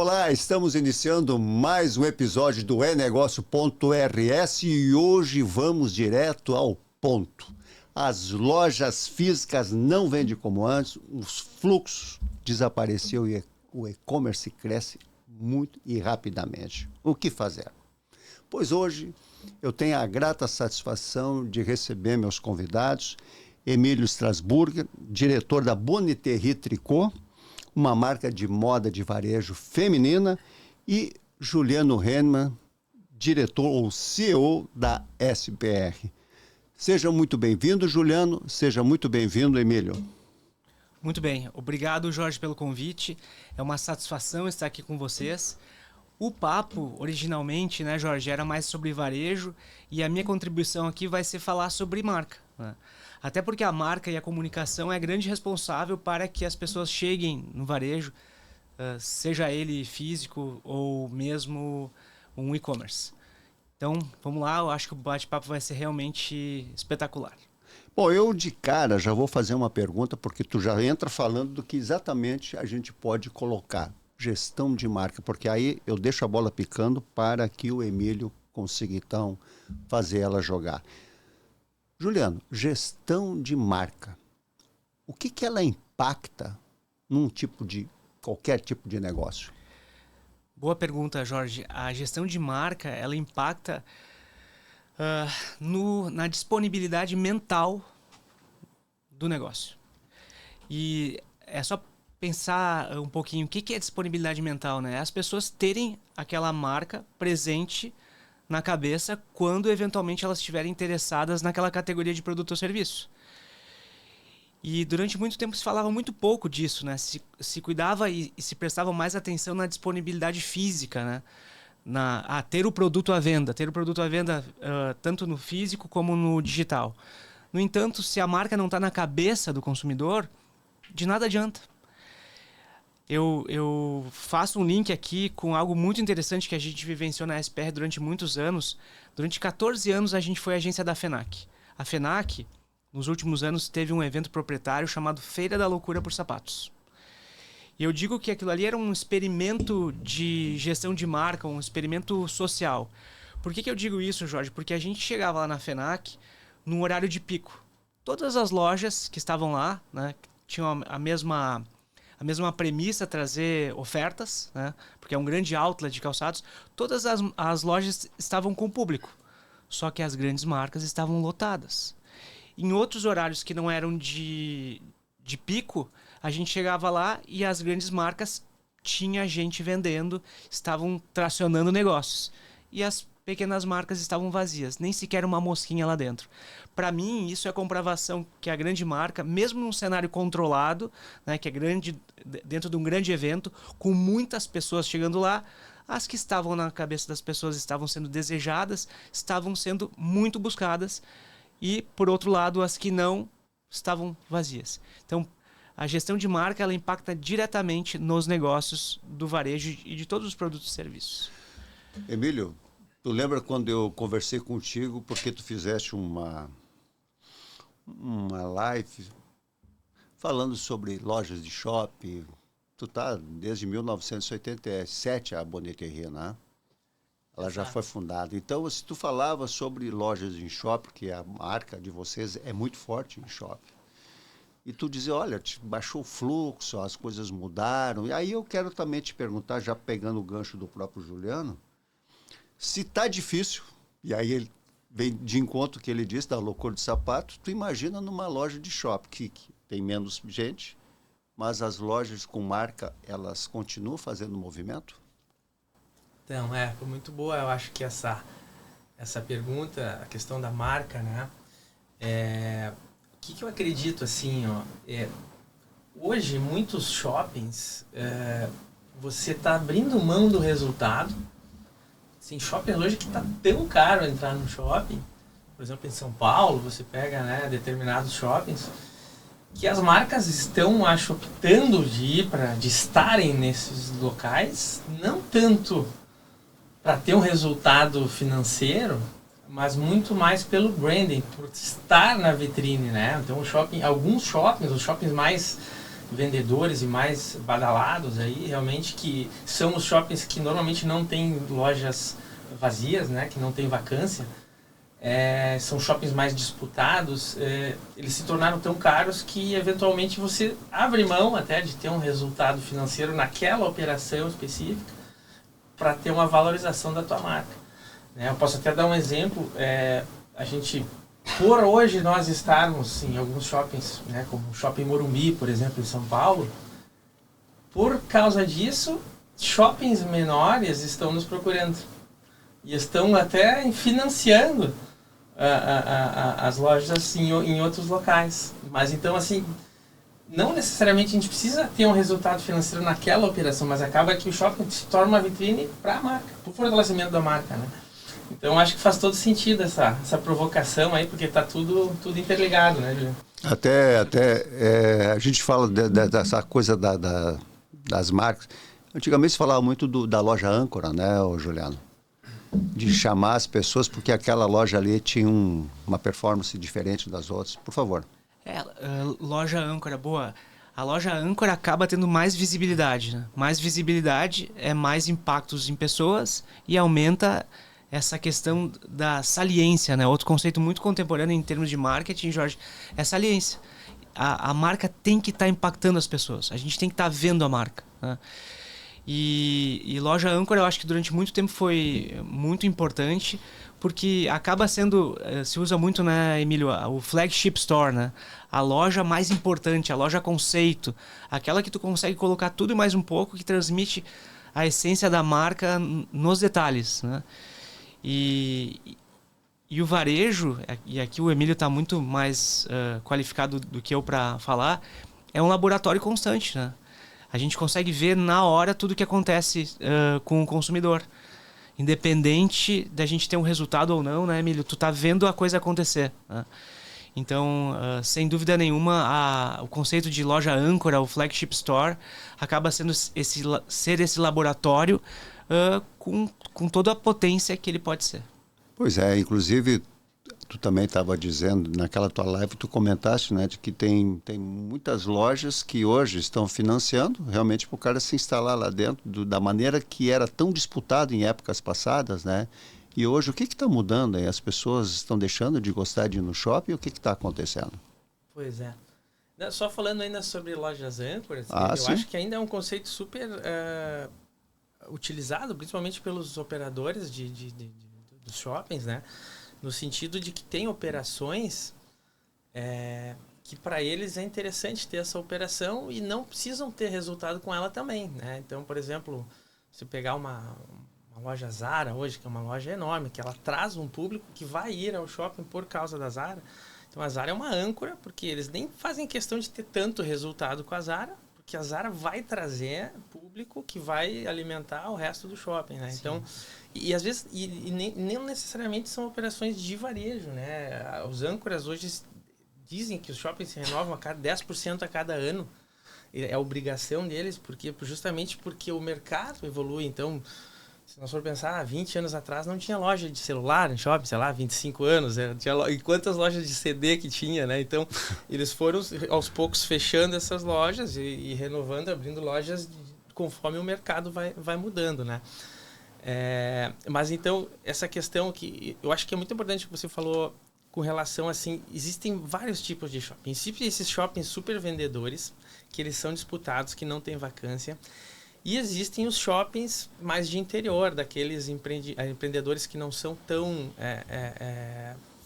Olá, estamos iniciando mais um episódio do enegócio.rs e hoje vamos direto ao ponto. As lojas físicas não vendem como antes, os fluxos desapareceram e o e-commerce cresce muito e rapidamente. O que fazer? Pois hoje eu tenho a grata satisfação de receber meus convidados, Emílio Strasburger, diretor da Bonneterie Tricot, uma marca de moda de varejo feminina, e Juliano Henneman, diretor ou CEO da SPR. Seja muito bem-vindo, Juliano. Seja muito bem-vindo, Emílio. Muito bem. Obrigado, Jorge, pelo convite. É uma satisfação estar aqui com vocês. O papo, originalmente, né, Jorge, era mais sobre varejo e a minha contribuição aqui vai ser falar sobre marca, né? Até porque a marca e a comunicação é grande responsável para que as pessoas cheguem no varejo, seja ele físico ou mesmo um e-commerce. Então, vamos lá, eu acho que o bate-papo vai ser realmente espetacular. Bom, eu de cara já vou fazer uma pergunta, porque tu já entra falando do que exatamente a gente pode colocar. Gestão de marca, porque aí eu deixo a bola picando para que o Emílio consiga, então, fazer ela jogar. Juliano, gestão de marca. O que ela impacta num qualquer tipo de negócio? Boa pergunta, Jorge. A gestão de marca, ela impacta na disponibilidade mental do negócio. E é só pensar um pouquinho o que é disponibilidade mental, né? As pessoas terem aquela marca presente na cabeça quando eventualmente elas estiverem interessadas naquela categoria de produto ou serviço. E durante muito tempo se falava muito pouco disso, né? Se cuidava e se prestava mais atenção na disponibilidade física, né? Ter o produto à venda, tanto no físico como no digital. No entanto, se a marca não está na cabeça do consumidor, de nada adianta. Eu faço um link aqui com algo muito interessante que a gente vivenciou na SPR durante muitos anos. Durante 14 anos a gente foi agência da FENAC. A FENAC, nos últimos anos, teve um evento proprietário chamado Feira da Loucura por Sapatos. E eu digo que aquilo ali era um experimento de gestão de marca, um experimento social. Por que eu digo isso, Jorge? Porque a gente chegava lá na FENAC num horário de pico. Todas as lojas que estavam lá, né, tinham a mesma premissa, trazer ofertas, né? Porque é um grande outlet de calçados. Todas as lojas estavam com público, só que as grandes marcas estavam lotadas. Em outros horários que não eram de pico, a gente chegava lá e as grandes marcas tinha gente vendendo, estavam tracionando negócios. E as pequenas marcas estavam vazias, nem sequer uma mosquinha lá dentro. Para mim, isso é a comprovação que a grande marca, mesmo num cenário controlado, né, que é grande, dentro de um grande evento, com muitas pessoas chegando lá, as que estavam na cabeça das pessoas estavam sendo desejadas, estavam sendo muito buscadas, e, por outro lado, as que não estavam vazias. Então, a gestão de marca ela impacta diretamente nos negócios do varejo e de todos os produtos e serviços. Emílio, tu lembra quando eu conversei contigo porque tu fizeste uma live falando sobre lojas de shopping? Tu tá desde 1987 a Bonneterie, né? Ela já foi fundada. Então, se tu falava sobre lojas em shopping, que a marca de vocês é muito forte em shopping, e tu dizia, olha, baixou o fluxo, as coisas mudaram. E aí eu quero também te perguntar, já pegando o gancho do próprio Juliano, se tá difícil, e aí ele vem de encontro que ele disse, da loucura de sapato, tu imagina numa loja de shopping, que tem menos gente, mas as lojas com marca, elas continuam fazendo movimento? Então, foi muito boa, eu acho que essa pergunta, a questão da marca, né? O que eu acredito, assim, hoje, muitos shoppings, você está abrindo mão do resultado. Tem shopping hoje que está tão caro entrar no shopping, por exemplo, em São Paulo, você pega, né, determinados shoppings, que as marcas estão, acho, optando de estarem nesses locais, não tanto para ter um resultado financeiro, mas muito mais pelo branding, por estar na vitrine, né? Então, alguns shoppings, os shoppings mais vendedores e mais badalados aí, realmente, que são os shoppings que normalmente não tem lojas vazias, né, que não tem vacância. São shoppings mais disputados, eles se tornaram tão caros que eventualmente você abre mão até de ter um resultado financeiro naquela operação específica para ter uma valorização da tua marca. Eu posso até dar um exemplo, a gente, por hoje nós estarmos em alguns shoppings, né, como o Shopping Morumbi, por exemplo, em São Paulo, por causa disso, shoppings menores estão nos procurando e estão até financiando as lojas assim, em outros locais. Mas então, assim, não necessariamente a gente precisa ter um resultado financeiro naquela operação, mas acaba que o shopping se torna uma vitrine para a marca, para o fortalecimento da marca, né? Então, acho que faz todo sentido essa provocação aí, porque está tudo interligado, né, Juliano? Até a gente fala dessa coisa das marcas. Antigamente se falava muito da loja âncora, né, Juliano? De chamar as pessoas porque aquela loja ali tinha uma performance diferente das outras. Por favor. Loja âncora, boa. A loja âncora acaba tendo mais visibilidade, né? Mais visibilidade é mais impactos em pessoas e aumenta essa questão da saliência, né? Outro conceito muito contemporâneo em termos de marketing, Jorge, é saliência. A marca tem que estar impactando as pessoas. A gente tem que estar vendo a marca, né? E loja âncora eu acho que durante muito tempo foi muito importante, porque acaba sendo, se usa muito, né, Emílio, o flagship store, né? A loja mais importante, a loja conceito, aquela que tu consegue colocar tudo e mais um pouco, que transmite a essência da marca nos detalhes, né? E o varejo, e aqui o Emílio está muito mais qualificado do que eu para falar, é um laboratório constante, né? A gente consegue ver na hora tudo o que acontece com o consumidor. Independente da gente ter um resultado ou não, né, Emílio? Tu tá vendo a coisa acontecer, né? Então, sem dúvida nenhuma, o conceito de loja âncora, o flagship store, acaba sendo esse laboratório com toda a potência que ele pode ser. Pois é, inclusive, tu também estava dizendo, naquela tua live, tu comentaste, né, de que tem muitas lojas que hoje estão financiando realmente para o cara se instalar lá dentro da maneira que era tão disputado em épocas passadas, né? E hoje o que está mudando aí? As pessoas estão deixando de gostar de ir no shopping? O que está acontecendo? Pois é. Só falando ainda sobre lojas âncoras, eu sim. acho que ainda é um conceito super utilizado, principalmente pelos operadores dos shoppings, né? No sentido de que tem operações que para eles é interessante ter essa operação e não precisam ter resultado com ela também, né? Então, por exemplo, se pegar uma loja Zara hoje, que é uma loja enorme, que ela traz um público que vai ir ao shopping por causa da Zara. Então, a Zara é uma âncora, porque eles nem fazem questão de ter tanto resultado com a Zara, porque a Zara vai trazer público que vai alimentar o resto do shopping, né? Sim. Então, e às vezes, nem necessariamente são operações de varejo, né? Os âncoras hoje dizem que os shoppings se renovam a cada 10% a cada ano. É a obrigação deles, justamente porque o mercado evolui. Então, se nós for pensar, 20 anos atrás não tinha loja de celular no shopping, sei lá, 25 anos. E quantas lojas de CD que tinha, né? Então, eles foram aos poucos fechando essas lojas e renovando, abrindo lojas conforme o mercado vai mudando, né? Mas então, essa questão que eu acho que é muito importante que você falou com relação, assim, existem vários tipos de shopping. Sempre esses shoppings super vendedores, que eles são disputados, que não tem vacância. E existem os shoppings mais de interior, daqueles empreendedores que não são tão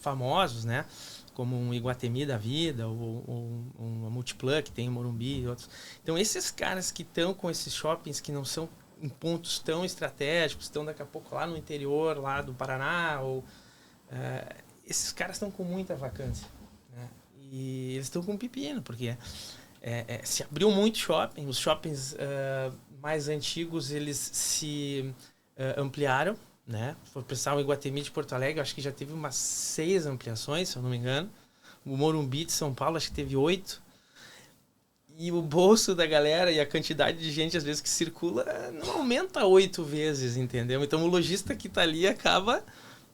famosos, né? Como um Iguatemi da vida, ou uma Multiplan, que tem em Morumbi e outros. Então, esses caras que estão com esses shoppings que não são em pontos tão estratégicos, estão daqui a pouco lá no interior, lá do Paraná, esses caras estão com muita vacância, né? E eles estão com pepino, porque se abriu muito shopping, os shoppings mais antigos, eles se ampliaram, né? Se for pensar o Iguatemi de Porto Alegre, eu acho que já teve umas 6 ampliações, se eu não me engano. O Morumbi de São Paulo, acho que teve 8. E o bolso da galera e a quantidade de gente, às vezes, que circula, não aumenta 8 vezes, entendeu? Então, o lojista que está ali acaba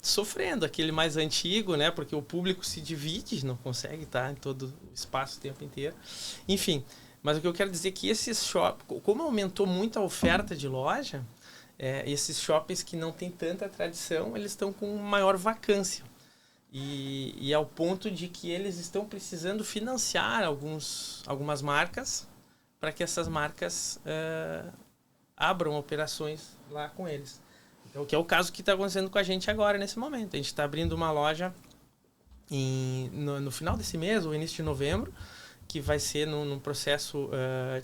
sofrendo. Aquele mais antigo, né? Porque o público se divide, não consegue estar em todo o espaço o tempo inteiro. Enfim, Mas o que eu quero dizer é que esses shoppings, como aumentou muito a oferta de loja, esses shoppings que não têm tanta tradição, eles estão com maior vacância. E ao ponto de que eles estão precisando financiar algumas marcas para que essas marcas abram operações lá com eles. Então, que é o caso que está acontecendo com a gente agora, nesse momento. A gente está abrindo uma loja no final desse mês, ou início de novembro, que vai ser num processo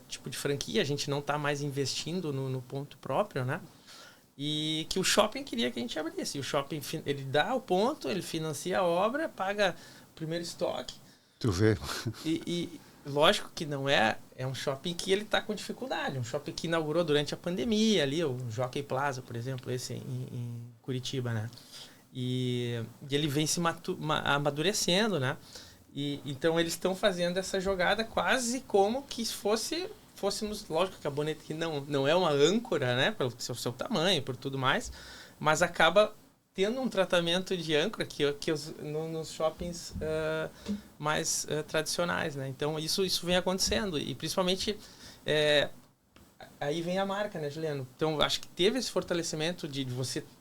tipo de franquia. A gente não está mais investindo no ponto próprio, né? E que o shopping queria que a gente abrisse. O shopping, ele dá o ponto, ele financia a obra, paga o primeiro estoque. Tu vê. E lógico que não é um shopping que ele está com dificuldade. Um shopping que inaugurou durante a pandemia ali, o Jockey Plaza, por exemplo, esse em Curitiba, né? E ele vem se amadurecendo, né? Então eles estão fazendo essa jogada quase como que fôssemos, lógico que a Bonete que não é uma âncora, né, pelo seu tamanho, por tudo mais, mas acaba tendo um tratamento de âncora nos shoppings mais tradicionais, né? Então isso vem acontecendo e principalmente aí vem a marca, né, Juliano? Então acho que teve esse fortalecimento de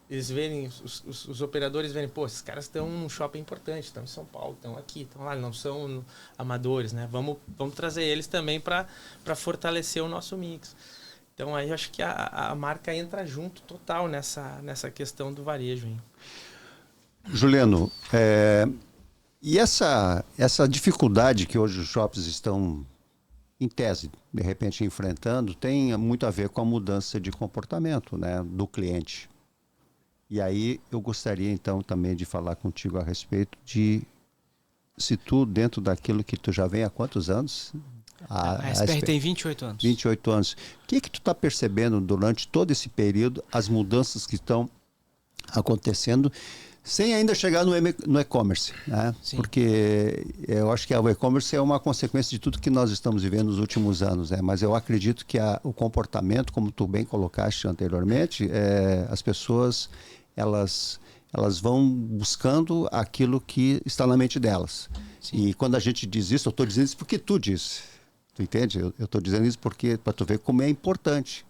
eles verem, os operadores verem, pô, esses caras estão num shopping importante, estão em São Paulo, estão aqui, estão lá, não são amadores, né? Vamos trazer eles também para fortalecer o nosso mix. Então aí eu acho que a marca entra junto total nessa questão do varejo, hein? Juliano, e essa dificuldade que hoje os shoppings estão, em tese, de repente enfrentando, tem muito a ver com a mudança de comportamento, né, do cliente. E aí eu gostaria então também de falar contigo a respeito de se tu, dentro daquilo que tu já vem há quantos anos? A SPR tem 28 anos. 28 anos. O que tu está percebendo durante todo esse período, as mudanças que estão acontecendo, sem ainda chegar no e-commerce, né? Sim. Porque eu acho que o e-commerce é uma consequência de tudo que nós estamos vivendo nos últimos anos, né? Mas eu acredito que o comportamento, como tu bem colocaste anteriormente, as pessoas elas vão buscando aquilo que está na mente delas. Sim. E quando a gente diz isso, eu estou dizendo isso porque tu disse. Tu entende? Eu estou dizendo isso porque para tu ver como é importante.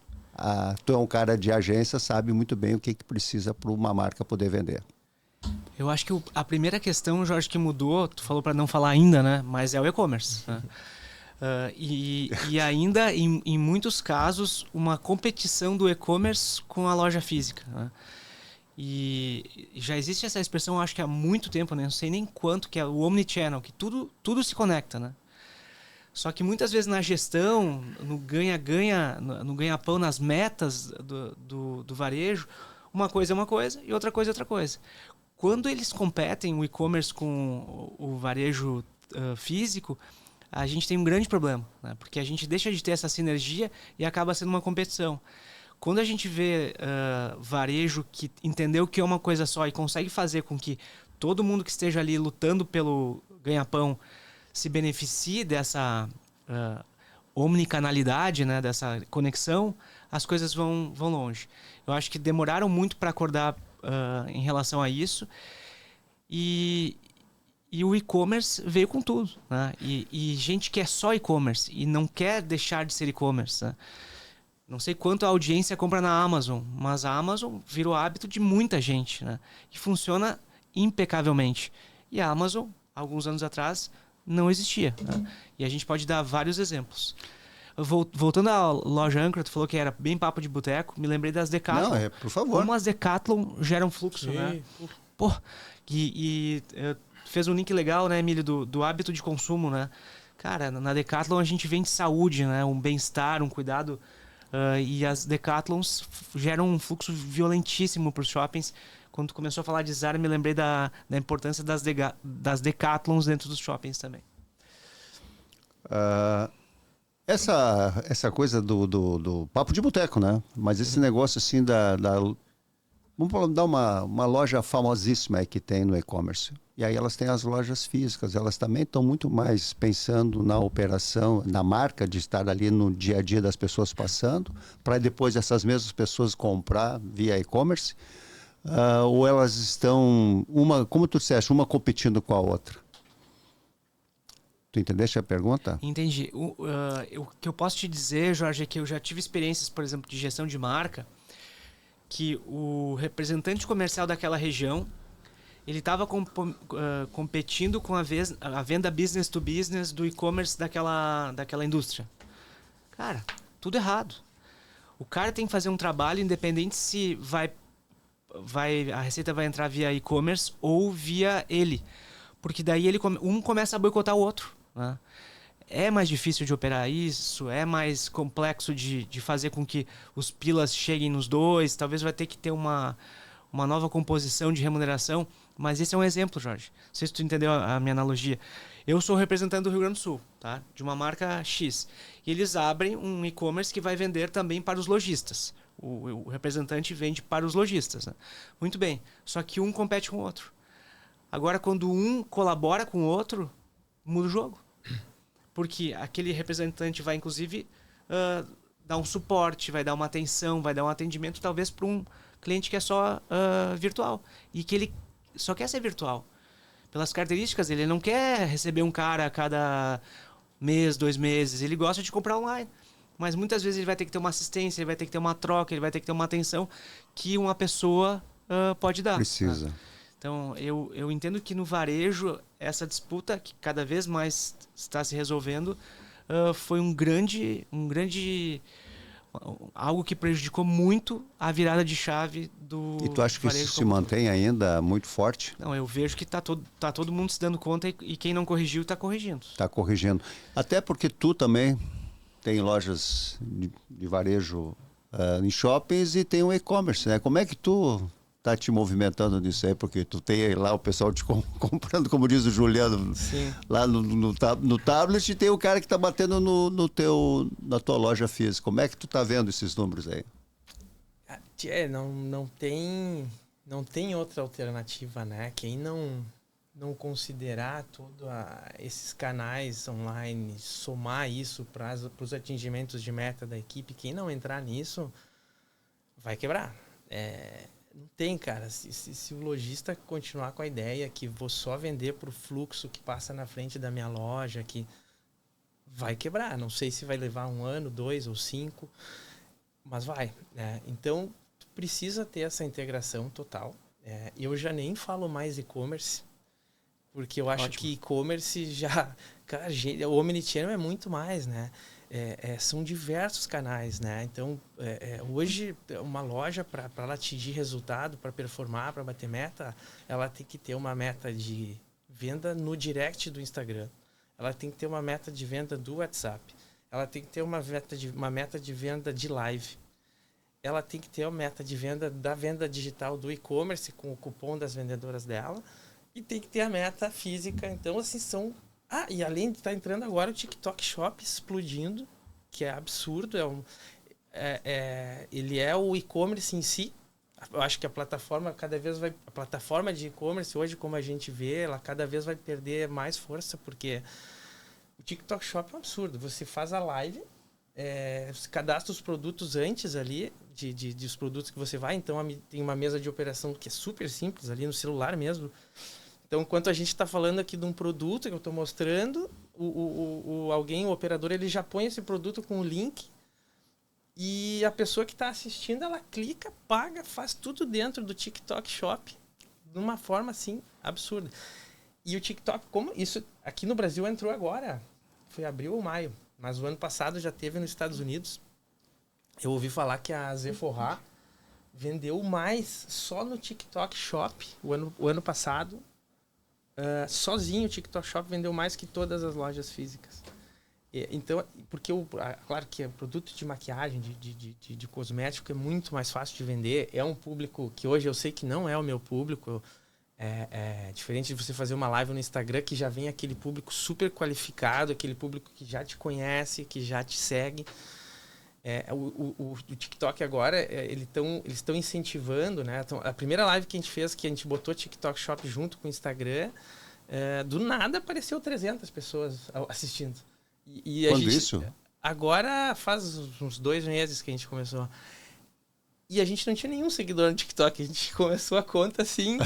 Tu é um cara de agência, sabe muito bem o que precisa para uma marca poder vender. Eu acho que a primeira questão, Jorge, que mudou, tu falou para não falar ainda, né? Mas é o e-commerce. Né? E ainda, em muitos casos, uma competição do e-commerce com a loja física. Né? E já existe essa expressão, acho que há muito tempo, né? Não sei nem quanto, que é o omnichannel, que tudo se conecta, né? Só que muitas vezes na gestão, no ganha-pão, nas metas do varejo, uma coisa é uma coisa e outra coisa é outra coisa. Quando eles competem, o e-commerce com o varejo físico, a gente tem um grande problema, né? Porque a gente deixa de ter essa sinergia e acaba sendo uma competição. Quando a gente vê varejo que entendeu que é uma coisa só e consegue fazer com que todo mundo que esteja ali lutando pelo ganha-pão se beneficie dessa omnicanalidade, né, dessa conexão, as coisas vão longe. Eu acho que demoraram muito para acordar em relação a isso e o e-commerce veio com tudo, né? E gente que é só e-commerce e não quer deixar de ser e-commerce, né? Não sei quanto a audiência compra na Amazon, mas a Amazon virou hábito de muita gente, né? E funciona impecavelmente. E a Amazon, alguns anos atrás, não existia. Né? E a gente pode dar vários exemplos. Voltando à loja Âncora, tu falou que era bem papo de boteco, me lembrei das Decathlon. Não, por favor. Como as Decathlon geram fluxo, né? Pô, fez um link legal, né, Emílio, do hábito de consumo, né? Cara, na Decathlon a gente vende saúde, né? Um bem-estar, um cuidado. E as Decathlons geram um fluxo violentíssimo para os shoppings. Quando tu começou a falar de Zara, me lembrei da importância das Decathlons dentro dos shoppings também. Essa coisa do papo de boteco, né? Mas esse negócio assim vamos dar uma loja famosíssima aí que tem no e-commerce. E aí elas têm as lojas físicas, elas também estão muito mais pensando na operação, na marca de estar ali no dia a dia das pessoas passando, para depois essas mesmas pessoas comprar via e-commerce. Ou elas estão, como tu disseste, uma competindo com a outra? Tu entendeste a pergunta? Entendi. O que eu posso te dizer, Jorge, é que eu já tive experiências, por exemplo, de gestão de marca, que o representante comercial daquela região, ele estava competindo com a venda business to business do e-commerce daquela indústria. Cara, tudo errado. O cara tem que fazer um trabalho independente se a receita vai entrar via e-commerce ou via ele. Porque daí um começa a boicotar o outro, né? É mais difícil de operar isso, é mais complexo de fazer com que os pilas cheguem nos dois. Talvez vai ter que ter uma nova composição de remuneração. Mas esse é um exemplo, Jorge. Não sei se tu entendeu a minha analogia. Eu sou representante do Rio Grande do Sul, tá? De uma marca X. E eles abrem um e-commerce que vai vender também para os lojistas. O representante vende para os lojistas, né? Muito bem. Só que um compete com o outro. Agora, quando um colabora com o outro, muda o jogo. Porque aquele representante vai, inclusive, dar um suporte, vai dar uma atenção, vai dar um atendimento, talvez, para um cliente que é só virtual. E que ele só quer ser virtual. Pelas características, ele não quer receber um cara a cada mês, 2 meses. Ele gosta de comprar online. Mas muitas vezes ele vai ter que ter uma assistência, ele vai ter que ter uma troca, ele vai ter que ter uma atenção que uma pessoa pode dar. Precisa. Né? Então, eu entendo que no varejo, essa disputa, que cada vez mais está se resolvendo, foi algo que prejudicou muito a virada de chave do varejo. E tu acha que isso se mantém ainda muito forte? Não, eu vejo que tá todo mundo se dando conta e quem não corrigiu está corrigindo. Está corrigindo. Até porque tu também tem lojas de varejo em shoppings e tem um e-commerce, né? Como é que tu tá te movimentando nisso aí? Porque tu tem lá o pessoal te comprando, como diz o Juliano, sim, lá no tablet, e tem o cara que tá batendo na tua loja física. Como é que tu tá vendo esses números aí? Não tem outra alternativa, né? Quem não considerar todos esses canais online, somar isso para os atingimentos de meta da equipe, quem não entrar nisso vai quebrar. Não tem, cara. Se o lojista continuar com a ideia que vou só vender para o fluxo que passa na frente da minha loja, que vai quebrar. Não sei se vai levar 1 ano, 2 ou 5, mas vai, né? Então, tu precisa ter essa integração total. Eu já nem falo mais e-commerce, porque eu acho que e-commerce já... Cara, o Omnichannel é muito mais, né? São diversos canais, né? Então, hoje, uma loja, para ela atingir resultado, para performar, para bater meta, ela tem que ter uma meta de venda no direct do Instagram. Ela tem que ter uma meta de venda do WhatsApp. Ela tem que ter uma meta de venda de live. Ela tem que ter uma meta de venda da venda digital do e-commerce com o cupom das vendedoras dela. E tem que ter a meta física. Então, assim, são... e além de estar entrando agora o TikTok Shop explodindo, que é absurdo. Ele é o e-commerce em si. Eu acho que a plataforma cada vez vai... A plataforma de e-commerce hoje, como a gente vê, ela cada vez vai perder mais força, porque o TikTok Shop é um absurdo. Você faz a live, você cadastra os produtos antes ali, de os produtos que você vai. Então, tem uma mesa de operação que é super simples ali no celular mesmo. Então, enquanto a gente está falando aqui de um produto que eu estou mostrando, o operador, ele já põe esse produto com o link e a pessoa que está assistindo, ela clica, paga, faz tudo dentro do TikTok Shop de uma forma, assim, absurda. E o TikTok, como isso aqui no Brasil entrou agora, foi abril ou maio, mas o ano passado já teve nos Estados Unidos. Eu ouvi falar que a Sephora vendeu mais só no TikTok Shop o ano passado. Sozinho o TikTok Shop vendeu mais que todas as lojas físicas. Então, porque claro que é produto de maquiagem, de cosmético, é muito mais fácil de vender. É um público que hoje eu sei que não é o meu público. É diferente de você fazer uma live no Instagram, que já vem aquele público super qualificado, aquele público que já te conhece, que já te segue. O TikTok agora, eles estão incentivando, né? Então, a primeira live que a gente fez, que a gente botou TikTok Shop junto com o Instagram, do nada apareceu 300 pessoas assistindo. Quando a gente, isso? Agora faz uns 2 meses que a gente começou. A gente, agora faz uns 2 meses que a gente começou. E a gente não tinha nenhum seguidor no TikTok. A gente começou a conta assim.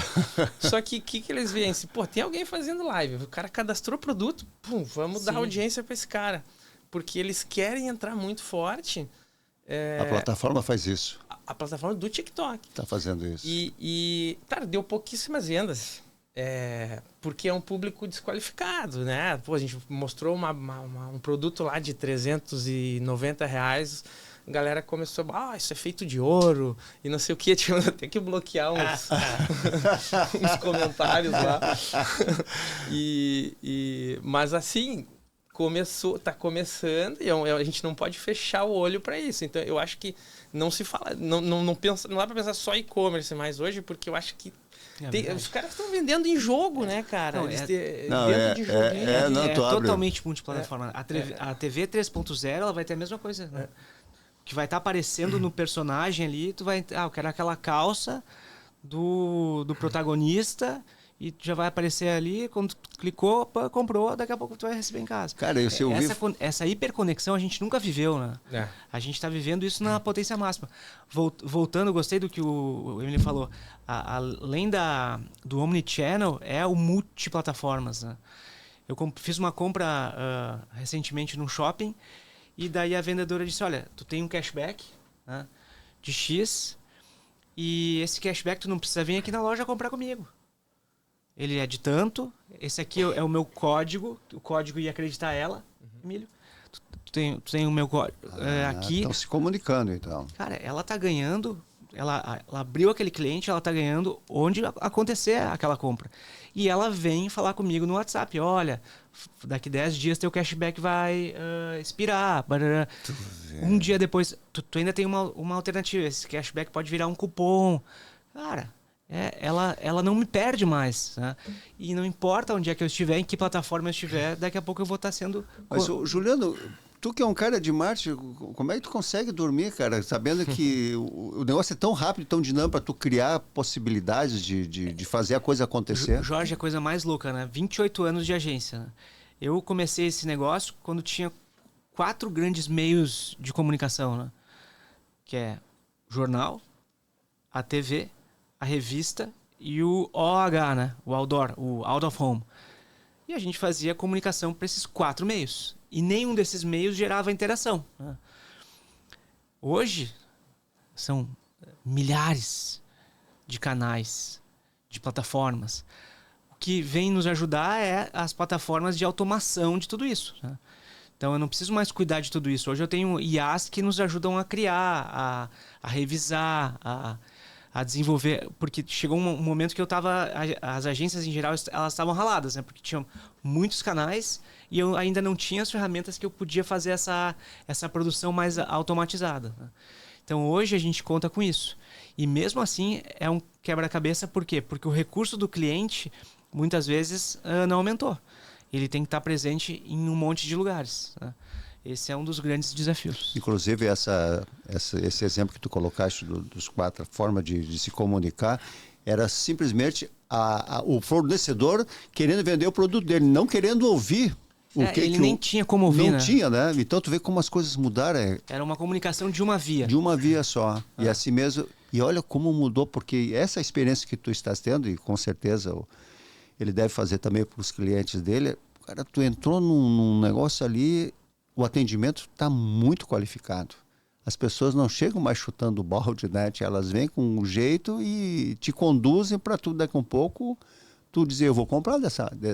Só que o que eles veem? Assim, pô, tem alguém fazendo live. O cara cadastrou produto. Pum, vamos dar audiência para esse cara. Porque eles querem entrar muito forte. A plataforma faz isso. A plataforma do TikTok. Está fazendo isso. Cara, deu pouquíssimas vendas. Porque é um público desqualificado, né? Pô, a gente mostrou um produto lá de R$390. A galera começou, isso é feito de ouro e não sei o que, tinha até que bloquear uns comentários lá. Mas assim, tá começando e a gente não pode fechar o olho para isso. Então eu acho que não se fala, não dá para pensar só e-commerce mais hoje, porque eu acho que os caras estão vendendo em jogo, né, cara? É totalmente multiplataforma. A TV 3.0 ela vai ter a mesma coisa, né? Que vai estar aparecendo no personagem ali, tu vai... eu quero aquela calça do protagonista e já vai aparecer ali, quando tu clicou, comprou, daqui a pouco tu vai receber em casa. Cara, essa hiperconexão a gente nunca viveu, né? A gente está vivendo isso na potência máxima. Voltando, gostei do que o Emily falou. Além do Omnichannel, é o multiplataformas, né? Eu fiz uma compra recentemente num shopping. E daí a vendedora disse, olha, tu tem um cashback, né, de X e esse cashback tu não precisa vir aqui na loja comprar comigo. Ele é de tanto, esse aqui é o meu código, o código ia acreditar ela, Emílio. Tu tem o meu código aqui. Estão se comunicando, então. Cara, ela tá ganhando, ela abriu aquele cliente, ela tá ganhando onde acontecer aquela compra. E ela vem falar comigo no WhatsApp, olha, daqui 10 dias teu cashback vai expirar. Um dia depois, tu ainda tem uma alternativa, esse cashback pode virar um cupom. Cara, ela não me perde mais, né? E não importa onde é que eu estiver, em que plataforma eu estiver, daqui a pouco eu vou estar sendo... Mas, Juliano... Tu que é um cara de marketing, como é que tu consegue dormir, cara, sabendo que o negócio é tão rápido, tão dinâmico para tu criar possibilidades de fazer a coisa acontecer? Jorge, é a coisa mais louca, né? 28 anos de agência, né? Eu comecei esse negócio quando tinha 4 grandes meios de comunicação, né? Que é o jornal, a TV, a revista e o OH, né? O outdoor, o out of home. E a gente fazia comunicação para esses 4 meios. E nenhum desses meios gerava interação, né? Hoje, são milhares de canais, de plataformas. O que vem nos ajudar é as plataformas de automação de tudo isso, né? Então, eu não preciso mais cuidar de tudo isso. Hoje eu tenho IAs que nos ajudam a criar, a revisar, a desenvolver, porque chegou um momento que as agências em geral, elas estavam raladas, né? Porque tinham muitos canais e eu ainda não tinha as ferramentas que eu podia fazer essa produção mais automatizada, né? Então hoje a gente conta com isso. E mesmo assim é um quebra-cabeça, por quê? Porque o recurso do cliente muitas vezes não aumentou. Ele tem que estar presente em um monte de lugares, né? Esse é um dos grandes desafios. Inclusive, esse exemplo que tu colocaste dos 4 formas de se comunicar, era simplesmente o fornecedor querendo vender o produto dele, não querendo ouvir ele nem tinha como ouvir, não tinha, né? Então, tu vê como as coisas mudaram. Era uma comunicação de uma via. De uma via só. E assim mesmo... E olha como mudou, porque essa experiência que tu estás tendo, e com certeza ele deve fazer também para os clientes dele, cara, tu entrou num negócio ali... O atendimento está muito qualificado. As pessoas não chegam mais chutando o balde, né? Elas vêm com um jeito e te conduzem para tudo. Daqui a um pouco, tu dizer, eu vou comprar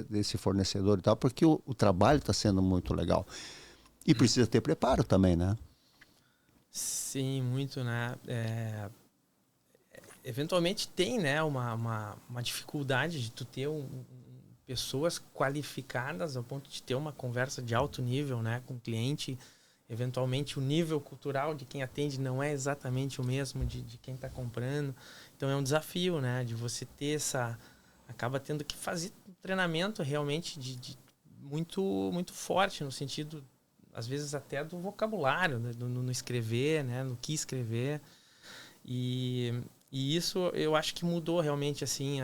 desse fornecedor e tal, porque o trabalho está sendo muito legal. E precisa ter preparo também, né? Sim, muito, né? Eventualmente tem, né, uma dificuldade de tu ter pessoas qualificadas ao ponto de ter uma conversa de alto nível, né, com o cliente. Eventualmente o nível cultural de quem atende não é exatamente o mesmo de quem está comprando. Então é um desafio, né, de você ter acaba tendo que fazer um treinamento realmente muito, muito forte, no sentido, às vezes até do vocabulário, né, no escrever, né, no que escrever. E isso eu acho que mudou realmente, assim,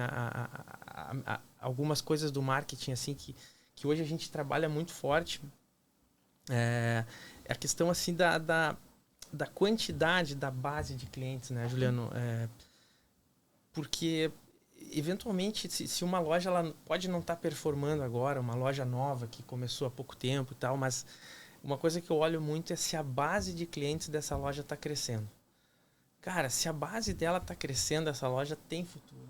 algumas coisas do marketing, assim, que hoje a gente trabalha muito forte. É a questão, assim, da quantidade da base de clientes, né, Juliano? Porque, eventualmente, se uma loja ela pode não estar performando agora, uma loja nova que começou há pouco tempo e tal, mas uma coisa que eu olho muito é se a base de clientes dessa loja está crescendo. Cara, se a base dela está crescendo, essa loja tem futuro.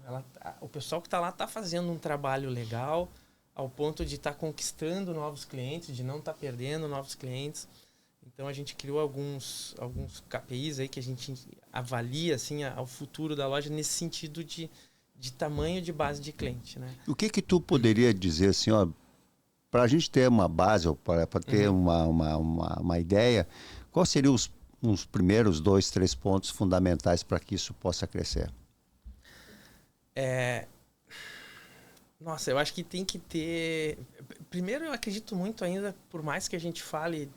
O pessoal que está lá está fazendo um trabalho legal, ao ponto de estar conquistando novos clientes, de não estar perdendo novos clientes. Então a gente criou alguns KPIs aí que a gente avalia assim, o futuro da loja nesse sentido de tamanho de base de cliente, né? O que tu poderia dizer assim, ó, para a gente ter uma base, ou para ter uma ideia, quais seriam os primeiros 2, 3 pontos fundamentais para que isso possa crescer? Nossa, eu acho que tem que ter... Primeiro, eu acredito muito ainda, por mais que a gente fale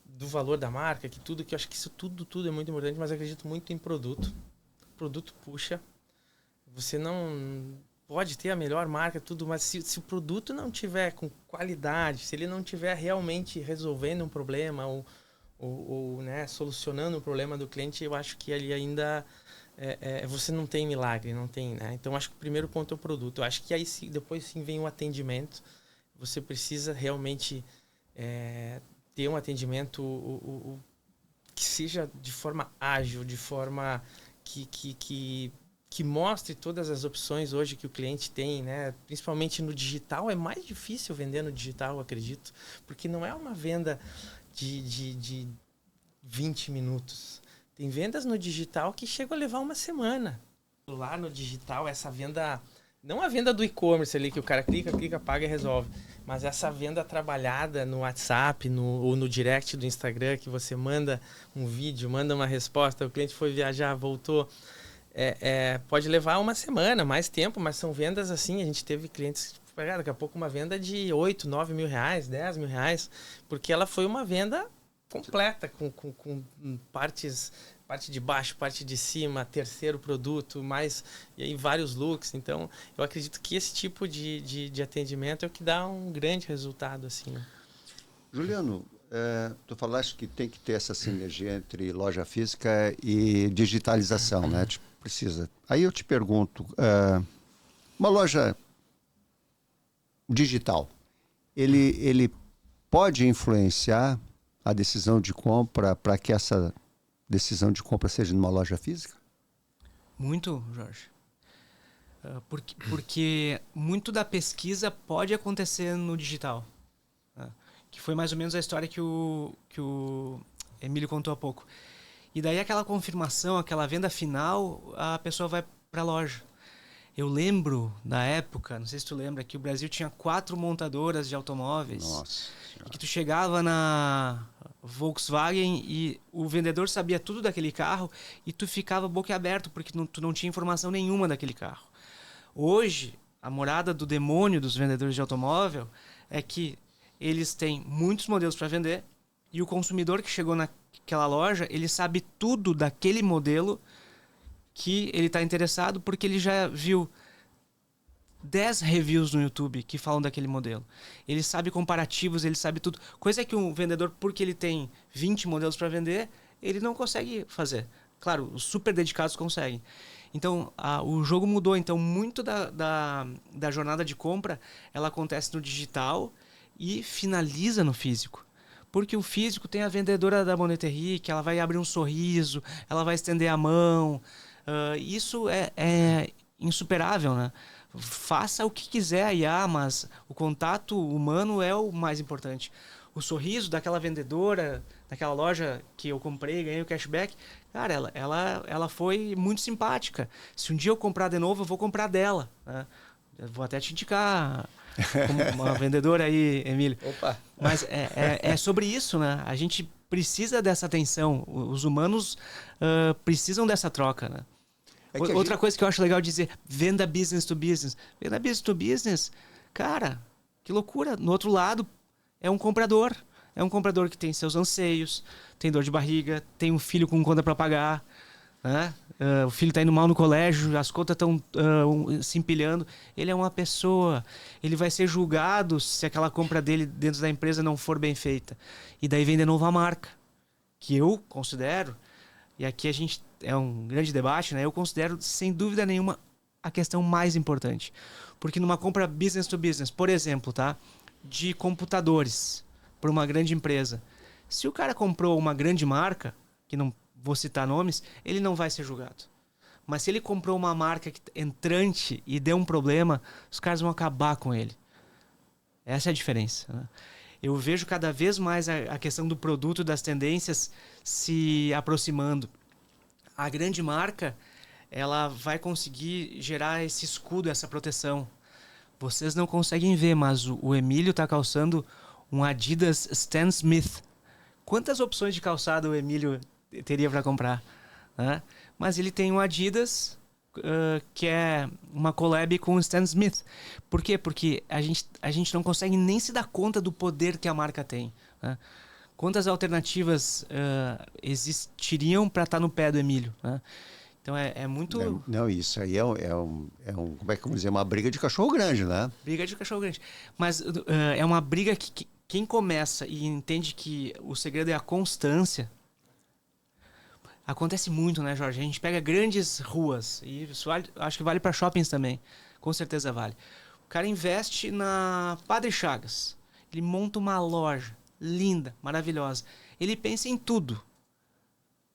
do valor da marca, que eu acho que isso tudo é muito importante, mas eu acredito muito em produto. O produto puxa. Você não pode ter a melhor marca, tudo, mas se o produto não tiver com qualidade, se ele não tiver realmente resolvendo um problema ou né, solucionando o problema do cliente, eu acho que ali ainda você não tem milagre, não tem, né? Então, acho que o primeiro ponto é o produto. Eu acho que aí depois sim vem o atendimento. Você precisa realmente ter um atendimento que seja de forma ágil, de forma que mostre todas as opções hoje que o cliente tem, né? Principalmente no digital. É mais difícil vender no digital, eu acredito, porque não é uma venda de 20 minutos. Tem vendas no digital que chegam a levar uma semana. Lá no digital, essa venda... Não a venda do e-commerce ali, que o cara clica, paga e resolve. Mas essa venda trabalhada no WhatsApp ou no direct do Instagram, que você manda um vídeo, manda uma resposta, o cliente foi viajar, voltou. Pode levar uma semana, mais tempo, mas são vendas assim, a gente teve clientes... Daqui a pouco uma venda de 8, 9 mil reais, 10 mil reais, porque ela foi uma venda completa, com parte de baixo, parte de cima, terceiro produto, e aí vários looks. Então, eu acredito que esse tipo de atendimento é o que dá um grande resultado. Assim, né? Juliano, tu falaste que tem que ter essa sinergia entre loja física e digitalização, né? Precisa. Aí eu te pergunto, uma loja digital, ele pode influenciar a decisão de compra para que essa decisão de compra seja numa loja física? Muito, Jorge. Porque muito da pesquisa pode acontecer no digital. Né? Que foi mais ou menos a história que o Emílio contou há pouco. E daí aquela confirmação, aquela venda final, a pessoa vai para a loja. Eu lembro da época, não sei se tu lembra, que o Brasil tinha 4 montadoras de automóveis. Nossa. E que tu chegava na Volkswagen e o vendedor sabia tudo daquele carro e tu ficava boquiaberto porque tu não tinha informação nenhuma daquele carro. Hoje, a morada do demônio dos vendedores de automóvel é que eles têm muitos modelos para vender e o consumidor que chegou naquela loja, ele sabe tudo daquele modelo que ele está interessado porque ele já viu 10 reviews no YouTube que falam daquele modelo. Ele sabe comparativos, ele sabe tudo. Coisa que um vendedor, porque ele tem 20 modelos para vender, ele não consegue fazer. Claro, os super dedicados conseguem. Então, o jogo mudou. Então, muito da jornada de compra, ela acontece no digital e finaliza no físico. Porque o físico tem a vendedora da Bonneterie, que ela vai abrir um sorriso, ela vai estender a mão. Isso é insuperável, né? Faça o que quiser a IA, mas o contato humano é o mais importante. O sorriso daquela vendedora, daquela loja que eu comprei, ganhei o cashback, cara, ela foi muito simpática. Se um dia eu comprar de novo, eu vou comprar dela. Né? Eu vou até te indicar como uma vendedora aí, Emílio. Opa! Mas é sobre isso, né? A gente precisa dessa atenção. Os humanos precisam dessa troca, né? Outra coisa que eu acho legal dizer, venda business to business. Venda business to business, cara, que loucura. No outro lado, é um comprador. É um comprador que tem seus anseios, tem dor de barriga, tem um filho com conta para pagar, né? O filho está indo mal no colégio, as contas estão se empilhando. Ele é uma pessoa, ele vai ser julgado se aquela compra dele dentro da empresa não for bem feita. E daí vem de novo a marca, que eu considero e aqui a gente é um grande debate, né? Eu considero, sem dúvida nenhuma, a questão mais importante. Porque numa compra business to business, por exemplo, tá? De computadores por uma grande empresa. Se o cara comprou uma grande marca, que não vou citar nomes, ele não vai ser julgado. Mas se ele comprou uma marca entrante e deu um problema, os caras vão acabar com ele. Essa é a diferença, né? Eu vejo cada vez mais a questão do produto, das tendências se aproximando. A grande marca, ela vai conseguir gerar esse escudo, essa proteção. Vocês não conseguem ver, mas o Emílio está calçando um Adidas Stan Smith. Quantas opções de calçado o Emílio teria para comprar, né? Mas ele tem um Adidas que é uma collab com o Stan Smith. Por quê? Porque a gente não consegue nem se dar conta do poder que a marca tem, né? Quantas alternativas existiriam para estar no pé do Emílio, né? Então é muito... Não, isso aí como é que vamos dizer, uma briga de cachorro grande, né? Briga de cachorro grande. Mas é uma briga que quem começa e entende que o segredo é a constância... Acontece muito, né, Jorge? A gente pega grandes ruas, e isso acho que vale para shoppings também. Com certeza vale. O cara investe na Padre Chagas. Ele monta uma loja linda, maravilhosa. Ele pensa em tudo.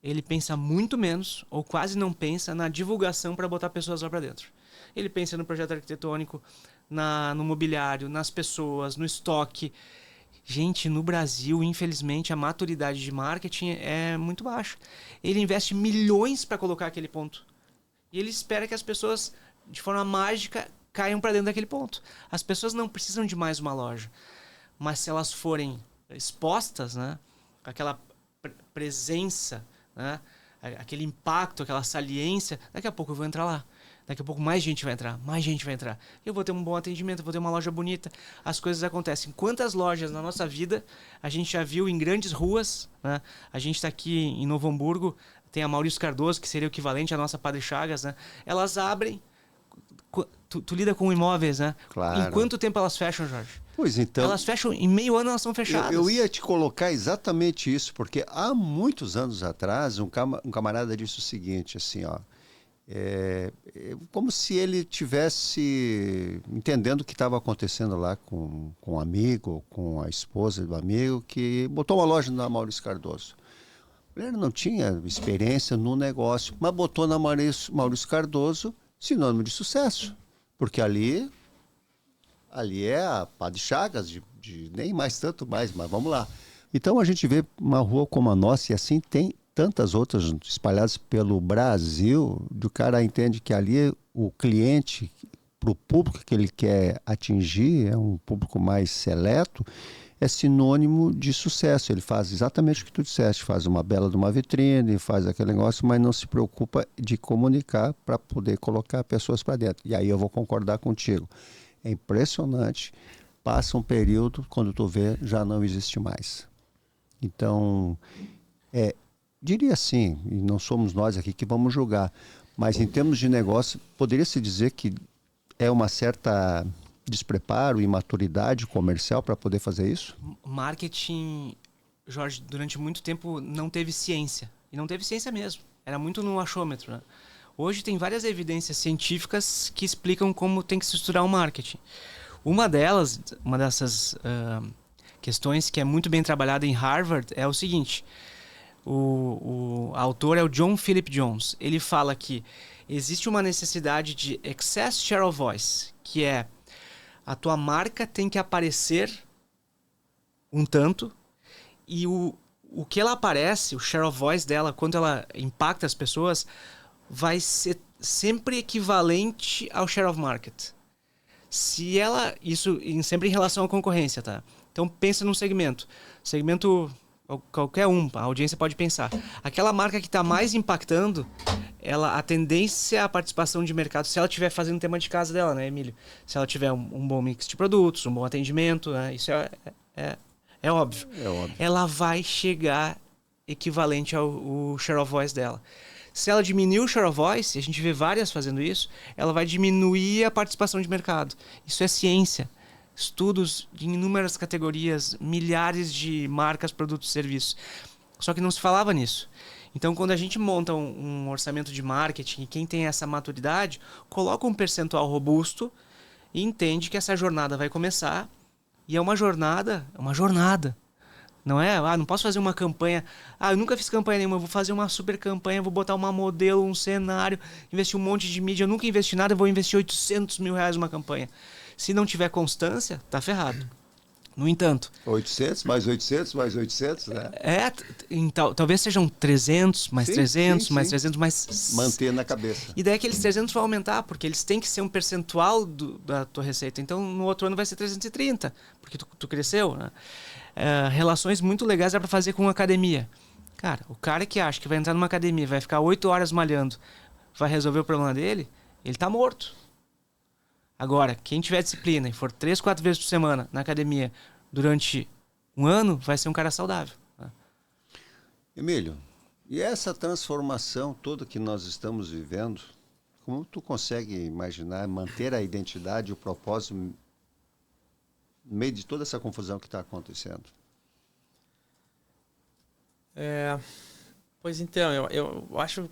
Ele pensa muito menos, ou quase não pensa, na divulgação para botar pessoas lá para dentro. Ele pensa no projeto arquitetônico, no mobiliário, nas pessoas, no estoque. Gente, no Brasil, infelizmente, a maturidade de marketing é muito baixa. Ele investe milhões para colocar aquele ponto. E ele espera que as pessoas, de forma mágica, caiam para dentro daquele ponto. As pessoas não precisam de mais uma loja. Mas se elas forem expostas, né, aquela presença, né, aquele impacto, aquela saliência, daqui a pouco eu vou entrar lá. Daqui a pouco mais gente vai entrar. Eu vou ter um bom atendimento, eu vou ter uma loja bonita. As coisas acontecem. Quantas lojas na nossa vida a gente já viu em grandes ruas, né? A gente está aqui em Novo Hamburgo, tem a Maurício Cardoso, que seria o equivalente à nossa Padre Chagas, né? Elas abrem... Tu lida com imóveis, né? Claro. Em quanto tempo elas fecham, Jorge? Pois então... Elas fecham, em meio ano elas estão fechadas. Eu ia te colocar exatamente isso, porque há muitos anos atrás, um camarada disse o seguinte, assim, ó... como se ele tivesse entendendo o que estava acontecendo lá com um amigo, com a esposa do amigo, que botou uma loja na Maurício Cardoso. Ele não tinha experiência no negócio, mas botou na Maurício Cardoso sinônimo de sucesso, porque ali é a Padre Chagas, de nem mais tanto mais, mas vamos lá. Então a gente vê uma rua como a nossa, e assim tem tantas outras espalhadas pelo Brasil, o cara entende que ali o cliente, para o público que ele quer atingir, é um público mais seleto, é sinônimo de sucesso. Ele faz exatamente o que tu disseste, faz uma bela de uma vitrine, faz aquele negócio, mas não se preocupa de comunicar para poder colocar pessoas para dentro. E aí eu vou concordar contigo. É impressionante, passa um período, quando tu vê, já não existe mais. Então, diria assim, e não somos nós aqui que vamos julgar, mas em termos de negócio, poderia-se dizer que é uma certa despreparo, imaturidade comercial para poder fazer isso? Marketing, Jorge, durante muito tempo não teve ciência. E não teve ciência mesmo. Era muito no achômetro, né? Hoje tem várias evidências científicas que explicam como tem que se estruturar um marketing. Uma dessas questões que é muito bem trabalhada em Harvard é o seguinte... O autor é o John Philip Jones. Ele fala que existe uma necessidade de excess share of voice, que é a tua marca tem que aparecer um tanto, e o que ela aparece, o share of voice dela, quando ela impacta as pessoas, vai ser sempre equivalente ao share of market. Isso sempre em relação à concorrência, tá? Então pensa num segmento qualquer a audiência pode pensar. Aquela marca que está mais impactando, a tendência à participação de mercado, se ela estiver fazendo o tema de casa dela, né, Emílio? Se ela tiver um bom mix de produtos, um bom atendimento, né, isso é óbvio. É óbvio. Ela vai chegar equivalente ao share of voice dela. Se ela diminuir o share of voice, a gente vê várias fazendo isso, ela vai diminuir a participação de mercado. Isso é ciência. Estudos em inúmeras categorias, milhares de marcas, produtos e serviços. Só que não se falava nisso. Então, quando a gente monta um orçamento de marketing, e quem tem essa maturidade, coloca um percentual robusto e entende que essa jornada vai começar. E é uma jornada. Não é? Não posso fazer uma campanha. Eu nunca fiz campanha nenhuma, eu vou fazer uma super campanha, vou botar uma modelo, um cenário, investir um monte de mídia. Eu nunca investi nada, eu vou investir 800 mil reais numa campanha. Se não tiver constância, tá ferrado. No entanto... 800, mais 800, mais 800, né? Talvez sejam 300, mais Sim, 300, sim, mais sim. 300, mais... Manter na cabeça. E daí aqueles 300 vão aumentar, porque eles têm que ser um percentual da tua receita. Então, no outro ano vai ser 330, porque tu cresceu, né? Relações muito legais dá para fazer com academia. Cara, o cara que acha que vai entrar numa academia, vai ficar 8 horas malhando, vai resolver o problema dele, ele tá morto. Agora, quem tiver disciplina e for 3, 4 vezes por semana na academia durante um ano, vai ser um cara saudável. Né? Emílio, e essa transformação toda que nós estamos vivendo, como tu consegue imaginar manter a identidade e o propósito no meio de toda essa confusão que está acontecendo? Pois então, eu acho...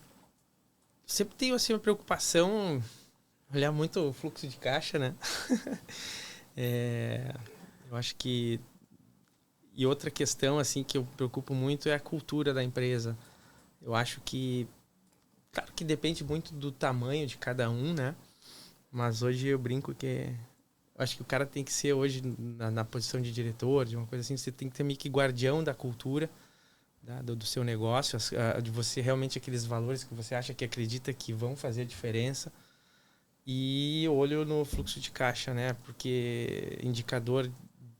Sempre tenho assim, uma preocupação, olhar muito o fluxo de caixa, né? Eu acho que... E outra questão assim, que eu me preocupo muito é a cultura da empresa. Eu acho que... Claro que depende muito do tamanho de cada um, né? Mas hoje eu brinco que... Eu acho que o cara tem que ser hoje, na posição de diretor, de uma coisa assim, você tem que ter meio que guardião da cultura do seu negócio, de você realmente aqueles valores que você acha que acredita que vão fazer a diferença. E olho no fluxo de caixa, né? Porque indicador,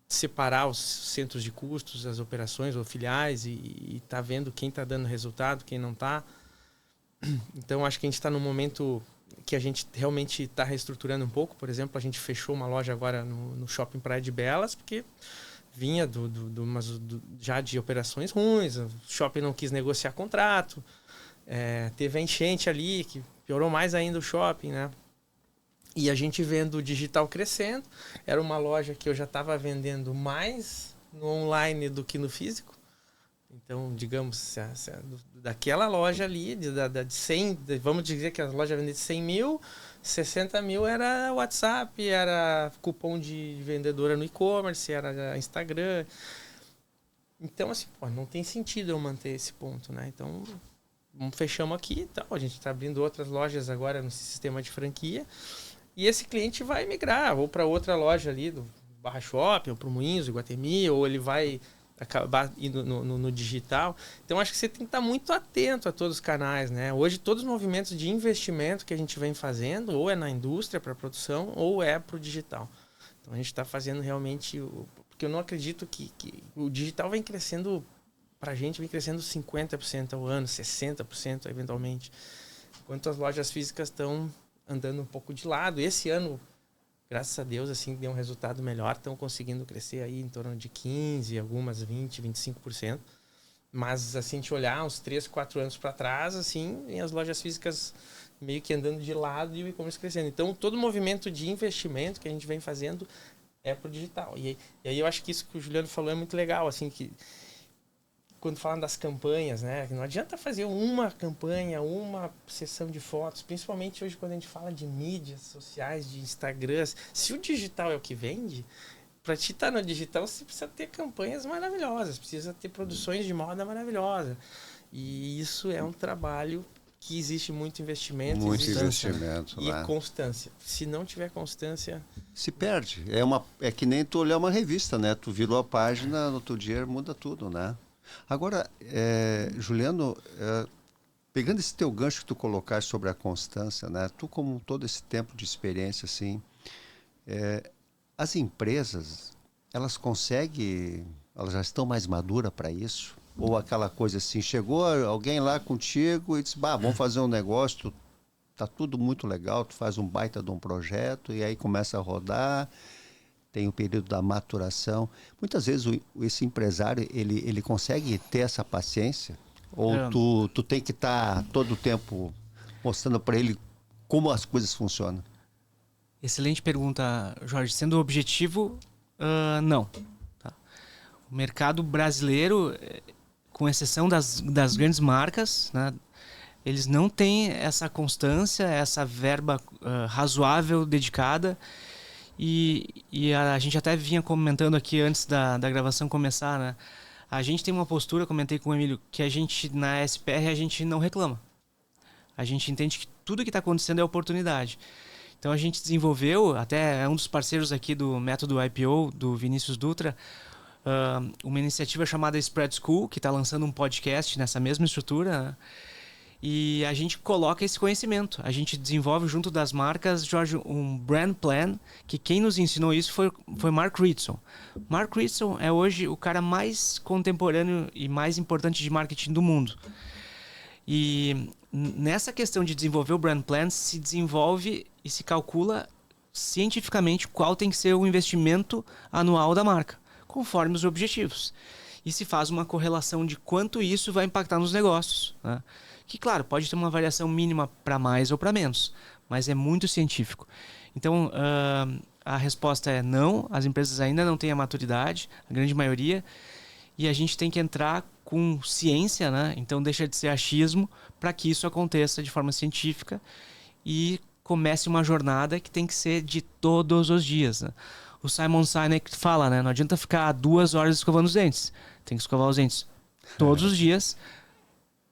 separar os centros de custos, as operações ou filiais e tá vendo quem tá dando resultado, quem não tá. Então, acho que a gente está num momento que a gente realmente está reestruturando um pouco. Por exemplo, a gente fechou uma loja agora no Shopping Praia de Belas, porque vinha já de operações ruins, o shopping não quis negociar contrato, teve a enchente ali, que piorou mais ainda o shopping, né? E a gente vendo o digital crescendo, era uma loja que eu já estava vendendo mais no online do que no físico. Então, digamos, daquela loja ali, de 100, vamos dizer que a loja vendeu de 100 mil, 60 mil era WhatsApp, era cupom de vendedora no e-commerce, era Instagram. Então, assim, não tem sentido eu manter esse ponto, né? Então, fechamos aqui e tal. A gente está abrindo outras lojas agora no sistema de franquia. E esse cliente vai migrar ou para outra loja ali do Barra Shopping, ou para o Moinhos, Iguatemi, ou ele vai acabar indo no digital. Então, acho que você tem que estar muito atento a todos os canais, né? Hoje, todos os movimentos de investimento que a gente vem fazendo, ou é na indústria para produção, ou é para o digital. Então, a gente está fazendo realmente... Porque eu não acredito que o digital vem crescendo, para a gente, vem crescendo 50% ao ano, 60% eventualmente. Enquanto as lojas físicas estão andando um pouco de lado. Esse ano, graças a Deus, assim, deu um resultado melhor. Estão conseguindo crescer aí em torno de 15%, algumas 20%, 25%. Mas, assim, a gente olhar uns 3, 4 anos para trás, assim, e as lojas físicas meio que andando de lado e o e-commerce crescendo. Então, todo o movimento de investimento que a gente vem fazendo é pro digital. E aí eu acho que isso que o Juliano falou é muito legal, assim, que quando falam das campanhas, né? Não adianta fazer uma campanha, uma sessão de fotos, principalmente hoje quando a gente fala de mídias sociais, de Instagram. Se o digital é o que vende, para ti estar no digital, você precisa ter campanhas maravilhosas, precisa ter produções de moda maravilhosas. E isso é um trabalho que existe muito investimento. Muito investimento, né? E constância. Se não tiver constância... Se perde. É que nem tu olhar uma revista, né? Tu virou a página, no outro dia muda tudo, né? Agora, Juliano, pegando esse teu gancho que tu colocaste sobre a constância, né? Tu, como todo esse tempo de experiência, assim, as empresas, elas já estão mais maduras para isso? Ou aquela coisa assim, chegou alguém lá contigo e disse, vamos fazer um negócio, tá tudo muito legal, tu faz um baita de um projeto e aí começa a rodar, tem o período da maturação. Muitas vezes esse empresário, ele consegue ter essa paciência? Ou tu tem que estar todo o tempo mostrando para ele como as coisas funcionam? Excelente pergunta, Jorge. Sendo objetivo, não. Tá? O mercado brasileiro, com exceção das grandes marcas, né, eles não têm essa constância, essa verba razoável dedicada. E a gente até vinha comentando aqui antes da gravação começar, né? A gente tem uma postura, comentei com o Emílio, que a gente, na SPR, a gente não reclama. A gente entende que tudo que está acontecendo é oportunidade. Então a gente desenvolveu, até é um dos parceiros aqui do método IPO, do Vinícius Dutra, uma iniciativa chamada Spread School, que está lançando um podcast nessa mesma estrutura, né? E a gente coloca esse conhecimento. A gente desenvolve junto das marcas, Jorge, um brand plan, que quem nos ensinou isso foi Mark Ritson. Mark Ritson é hoje o cara mais contemporâneo e mais importante de marketing do mundo. E nessa questão de desenvolver o brand plan, se desenvolve e se calcula cientificamente qual tem que ser o investimento anual da marca, conforme os objetivos. E se faz uma correlação de quanto isso vai impactar nos negócios, né? Que, claro, pode ter uma variação mínima para mais ou para menos, mas é muito científico. Então, a resposta é não, as empresas ainda não têm a maturidade, a grande maioria, e a gente tem que entrar com ciência, né? Então deixa de ser achismo para que isso aconteça de forma científica e comece uma jornada que tem que ser de todos os dias, né? O Simon Sinek fala, né? Não adianta ficar 2 horas escovando os dentes, tem que escovar os dentes todos os dias,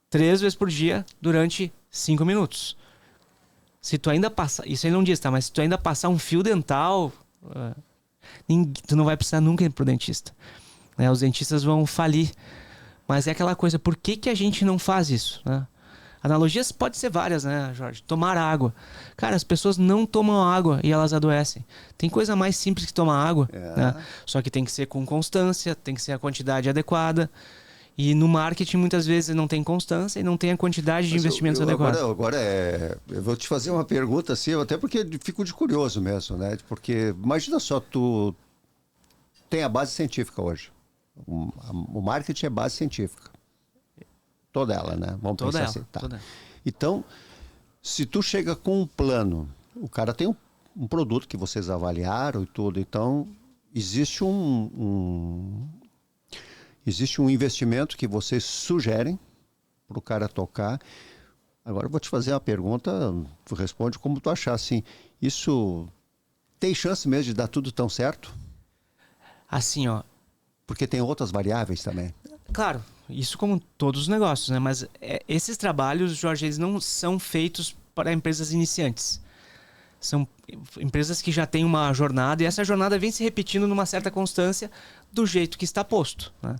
3 vezes por dia, durante 5 minutos. Se tu ainda passar... Isso ele não diz, tá? Mas se tu ainda passar um fio dental, tu não vai precisar nunca ir pro dentista, né? Os dentistas vão falir. Mas é aquela coisa, por que a gente não faz isso, né? Analogias pode ser várias, né, Jorge? Tomar água. Cara, as pessoas não tomam água e elas adoecem. Tem coisa mais simples que tomar água, né? Só que tem que ser com constância, tem que ser a quantidade adequada. E no marketing, muitas vezes, não tem constância e não tem a quantidade de investimentos adequados. Agora eu vou te fazer uma pergunta assim, até porque fico de curioso mesmo, né? Porque imagina só, tu tem a base científica hoje. O marketing é base científica. Toda ela, né? Vamos toda pensar ela, assim. Tá. toda. Então, se tu chega com um plano, o cara tem um produto que vocês avaliaram e tudo, então existe existe um investimento que vocês sugerem para o cara tocar. Agora eu vou te fazer uma pergunta, tu responde como tu achar, assim, isso tem chance mesmo de dar tudo tão certo? Assim, ó. Porque tem outras variáveis também. Claro, isso como todos os negócios, né? Mas esses trabalhos, Jorge, eles não são feitos para empresas iniciantes. São empresas que já têm uma jornada e essa jornada vem se repetindo numa certa constância do jeito que está posto, né?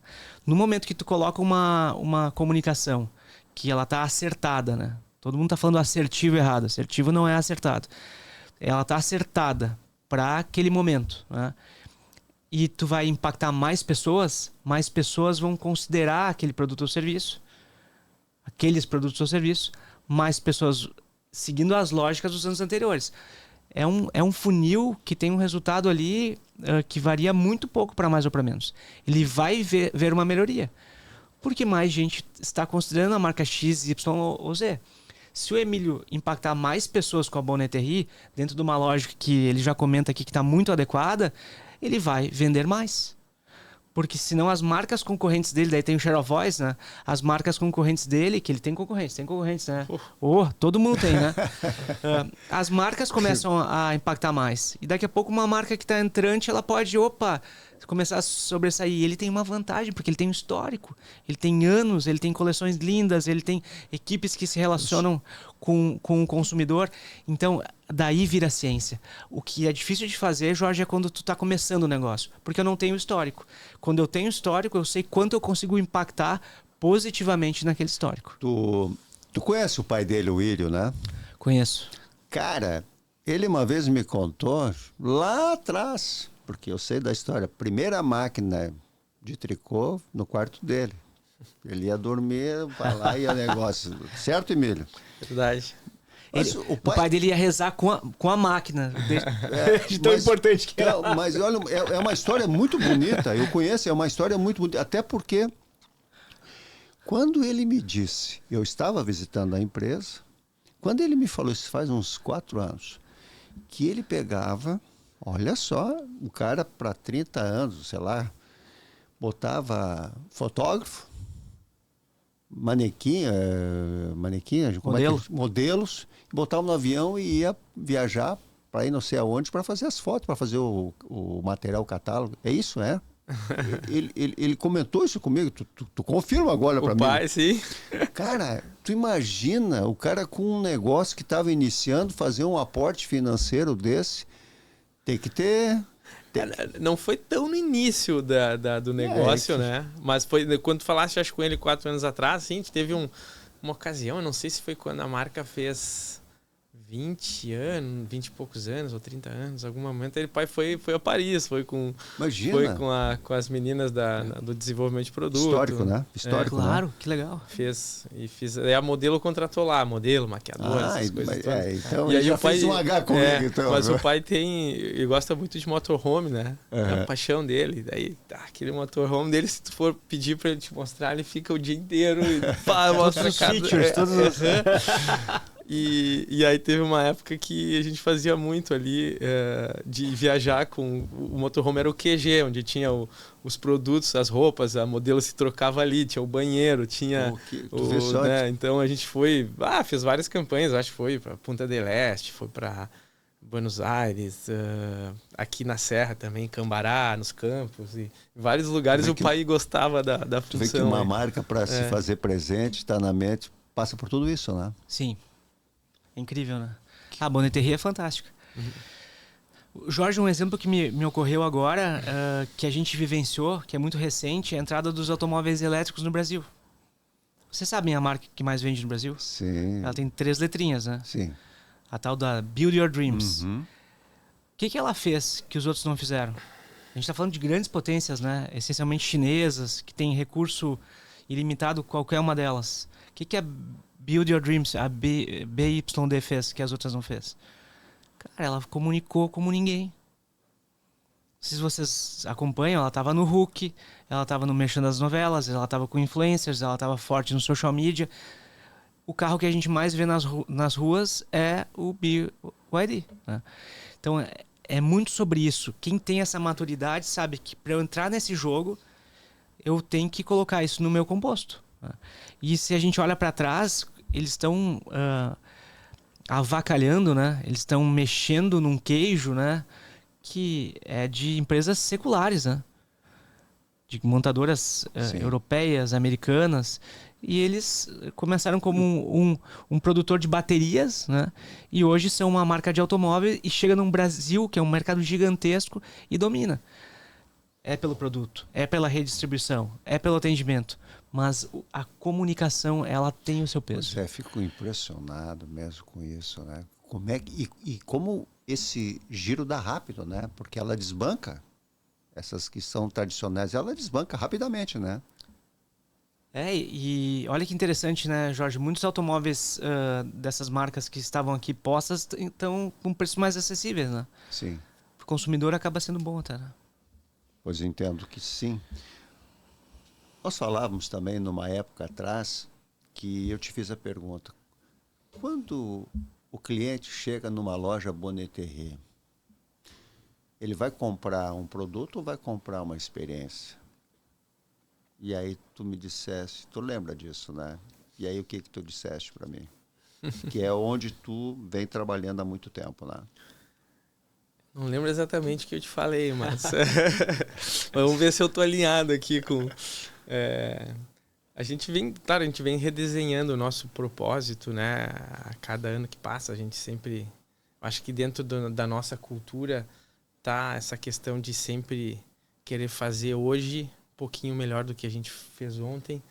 No momento que tu coloca uma comunicação que ela está acertada, né? Todo mundo está falando assertivo e errado. Assertivo não é acertado. Ela está acertada para aquele momento, né? E tu vai impactar mais pessoas vão considerar aquele produto ou serviço, aqueles produtos ou serviços, mais pessoas seguindo as lógicas dos anos anteriores. É um funil que tem um resultado ali que varia muito pouco para mais ou para menos. Ele vai ver uma melhoria, porque mais gente está considerando a marca X, Y ou Z. Se o Emílio impactar mais pessoas com a Bonneterie, dentro de uma lógica que ele já comenta aqui que está muito adequada, ele vai vender mais. Porque senão as marcas concorrentes dele, daí tem o share of voice, né? As marcas concorrentes dele, que ele tem concorrentes, né? Todo mundo tem, né? As marcas começam a impactar mais. E daqui a pouco uma marca que está entrante, ela pode, começar a sobressair. E ele tem uma vantagem, porque ele tem um histórico. Ele tem anos, ele tem coleções lindas, ele tem equipes que se relacionam com o consumidor. Então, daí vira ciência. O que é difícil de fazer, Jorge, é quando tu está começando o negócio. Porque eu não tenho histórico. Quando eu tenho histórico, eu sei quanto eu consigo impactar positivamente naquele histórico. Tu conhece o pai dele, o William, né? Conheço. Cara, ele uma vez me contou, lá atrás, porque eu sei da história, primeira máquina de tricô no quarto dele. Ele ia dormir, vai lá e ia negócio. Certo, Emílio? Verdade. O pai dele ia rezar com a máquina. De tão importante que era. Mas olha, é uma história muito bonita. Eu conheço, é uma história muito bonita. Até porque, quando ele me disse, eu estava visitando a empresa, quando ele me falou, isso faz uns 4 anos, que ele pegava, olha só, o cara para 30 anos, sei lá, botava fotógrafo, modelos, botavam no avião e ia viajar para ir não sei aonde para fazer as fotos, para fazer o material, o catálogo. É isso, é? Ele comentou isso comigo, tu confirma agora para mim. O pai, sim. Cara, tu imagina o cara com um negócio que estava iniciando, fazer um aporte financeiro desse, tem que ter... Não foi tão no início do negócio, né? Mas foi quando tu falaste, acho, com ele 4 anos atrás, assim, a gente teve uma ocasião, eu não sei se foi quando a marca fez 20 anos, 20 e poucos anos, ou 30 anos, algum momento, ele pai foi a Paris, foi com as meninas do desenvolvimento de produto. Histórico, né? Histórico, claro, né? Que legal. Aí a modelo contratou lá, maquiador, essas coisas todas. Então e aí já o pai fez um H comigo, então. Mas o pai ele gosta muito de motorhome, né? É a paixão dele. Daí, aquele motorhome dele, se tu for pedir pra ele te mostrar, ele fica o dia inteiro e mostra os features, todos os... E aí teve uma época que a gente fazia muito ali de viajar com... O motorhome era o QG, onde tinha os produtos, as roupas, a modelo se trocava ali, tinha o banheiro, tinha... né? Então a gente fez várias campanhas, acho que foi para Punta del Este, foi para Buenos Aires, aqui na Serra também, Cambará, nos campos, e vários lugares o pai gostava da função. Tu vê que uma marca para se fazer presente, está na mente, passa por tudo isso, né? Sim. É incrível, né? A Bonneterie é fantástica. Jorge, um exemplo que me ocorreu agora, que a gente vivenciou, que é muito recente, é a entrada dos automóveis elétricos no Brasil. Vocês sabem a marca que mais vende no Brasil? Sim. Ela tem 3 letrinhas, né? Sim. A tal da Build Your Dreams. Uhum. O que ela fez que os outros não fizeram? A gente está falando de grandes potências, né? Essencialmente chinesas, que têm recurso ilimitado, qualquer uma delas. O que a Build Your Dreams, a BYD fez, que as outras não fez? Cara, ela comunicou como ninguém. Se vocês acompanham, ela estava no Hook, ela estava no Merchan das Novelas, ela estava com influencers, ela estava forte no social media. O carro que a gente mais vê nas ruas é o BYD, né? Então, é muito sobre isso. Quem tem essa maturidade sabe que para eu entrar nesse jogo, eu tenho que colocar isso no meu composto, né? E se a gente olha para trás, eles estão avacalhando, né? Eles estão mexendo num queijo, né? Que é de empresas seculares, né? De montadoras europeias, americanas. E eles começaram como um produtor de baterias, né? E hoje são uma marca de automóvel e chega no Brasil, que é um mercado gigantesco, e domina. É pelo produto, é pela redistribuição, é pelo atendimento. Mas a comunicação, ela tem o seu peso. Pois fico impressionado mesmo com isso, né? Como esse giro dá rápido, né? Porque ela desbanca, essas que são tradicionais, ela desbanca rapidamente, né? E olha que interessante, né, Jorge? Muitos automóveis dessas marcas que estavam aqui postas estão com preços mais acessíveis, né? Sim. O consumidor acaba sendo bom até, né? Pois entendo que sim. Nós falávamos também numa época atrás que eu te fiz a pergunta: quando o cliente chega numa loja Bonneterie, ele vai comprar um produto ou vai comprar uma experiência? E aí tu me disseste, tu lembra disso, né? E aí o que tu disseste para mim? Que é onde tu vem trabalhando há muito tempo, né? Não lembro exatamente o que eu te falei, mas vamos ver se eu tô alinhado aqui com... A gente vem redesenhando o nosso propósito, né? A cada ano que passa, a gente sempre... Acho que dentro da nossa cultura tá essa questão de sempre querer fazer hoje um pouquinho melhor do que a gente fez ontem,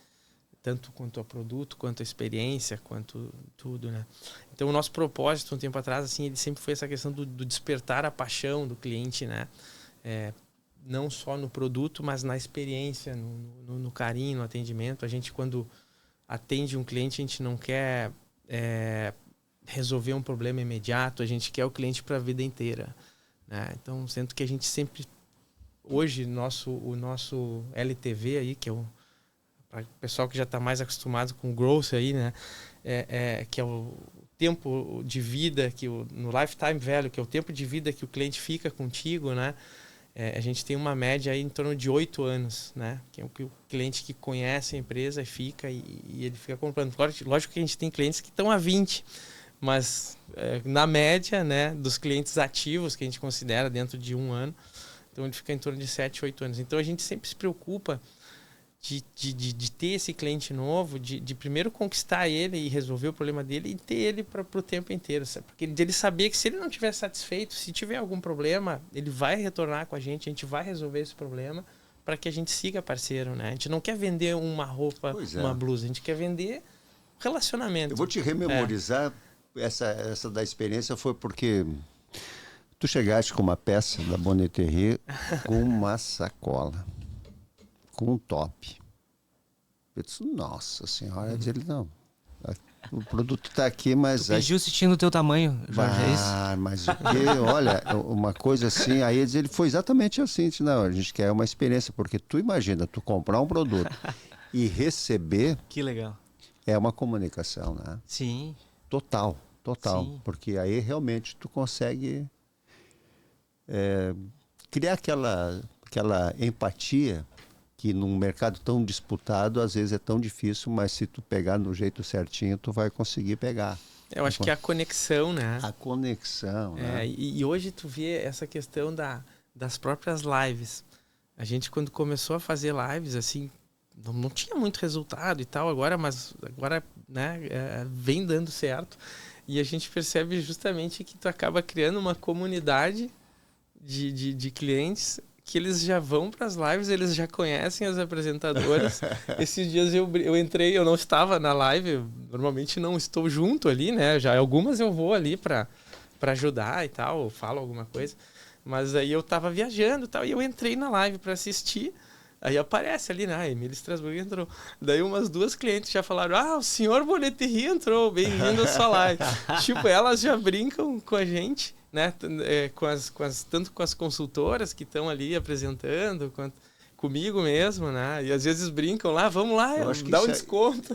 tanto quanto a produto, quanto a experiência, quanto tudo, né? Então, o nosso propósito, um tempo atrás, assim, ele sempre foi essa questão do despertar a paixão do cliente, né? Não só no produto, mas na experiência, no carinho, no atendimento. A gente, quando atende um cliente, a gente não quer resolver um problema imediato, a gente quer o cliente para a vida inteira, né? Então, sendo que a gente sempre... Hoje, o nosso LTV aí, que é o pessoal que já está mais acostumado com o growth aí, né? Que é o tempo de vida, no lifetime value, que é o tempo de vida que o cliente fica contigo, né? a gente tem uma média aí em torno de 8 anos, né? Que é o cliente que conhece a empresa fica e ele fica comprando. Lógico que a gente tem clientes que estão há 20, mas na média, né, dos clientes ativos que a gente considera dentro de um ano, então ele fica em torno de 7, 8 anos. Então a gente sempre se preocupa de ter esse cliente novo, de primeiro conquistar ele e resolver o problema dele e ter ele para o tempo inteiro. Sabe? Porque ele saber que se ele não estiver satisfeito, se tiver algum problema, ele vai retornar com a gente vai resolver esse problema para que a gente siga parceiro. Né? A gente não quer vender uma roupa, uma blusa, a gente quer vender relacionamento. Eu vou te rememorizar, essa da experiência foi porque tu chegaste com uma peça da Bonneterie com uma sacola, com um top. Eu disse, nossa senhora, ele não. O produto está aqui, mas... Tu pediu assistindo o teu tamanho, Jorge, é isso? Mas o quê? Olha, uma coisa assim, aí ele foi exatamente assim, não, a gente quer uma experiência, porque tu imagina, tu comprar um produto e receber... Que legal. É uma comunicação, né? Sim. Total. Sim. Porque aí realmente tu consegue criar aquela empatia que num mercado tão disputado, às vezes é tão difícil, mas se tu pegar no jeito certinho, tu vai conseguir pegar. Eu acho que é a conexão, né? A conexão, né? E hoje tu vê essa questão das próprias lives. A gente, quando começou a fazer lives, assim, não tinha muito resultado e tal, agora, né, vem dando certo. E a gente percebe justamente que tu acaba criando uma comunidade de clientes que eles já vão para as lives, eles já conhecem as apresentadoras. Esses dias eu entrei, eu não estava na live, normalmente não estou junto ali, né? Já algumas eu vou ali para ajudar e tal, falo alguma coisa. Mas aí eu estava viajando e tal, e eu entrei na live para assistir. Aí aparece ali, né? Emília Strasburg entrou. Daí umas 2 clientes já falaram, o senhor Bonneterie entrou, bem-vindo à sua live. Tipo, elas já brincam com a gente, né? Tanto com as consultoras que estão ali apresentando, quanto comigo mesmo, né? E às vezes brincam lá, vamos lá, dá um desconto.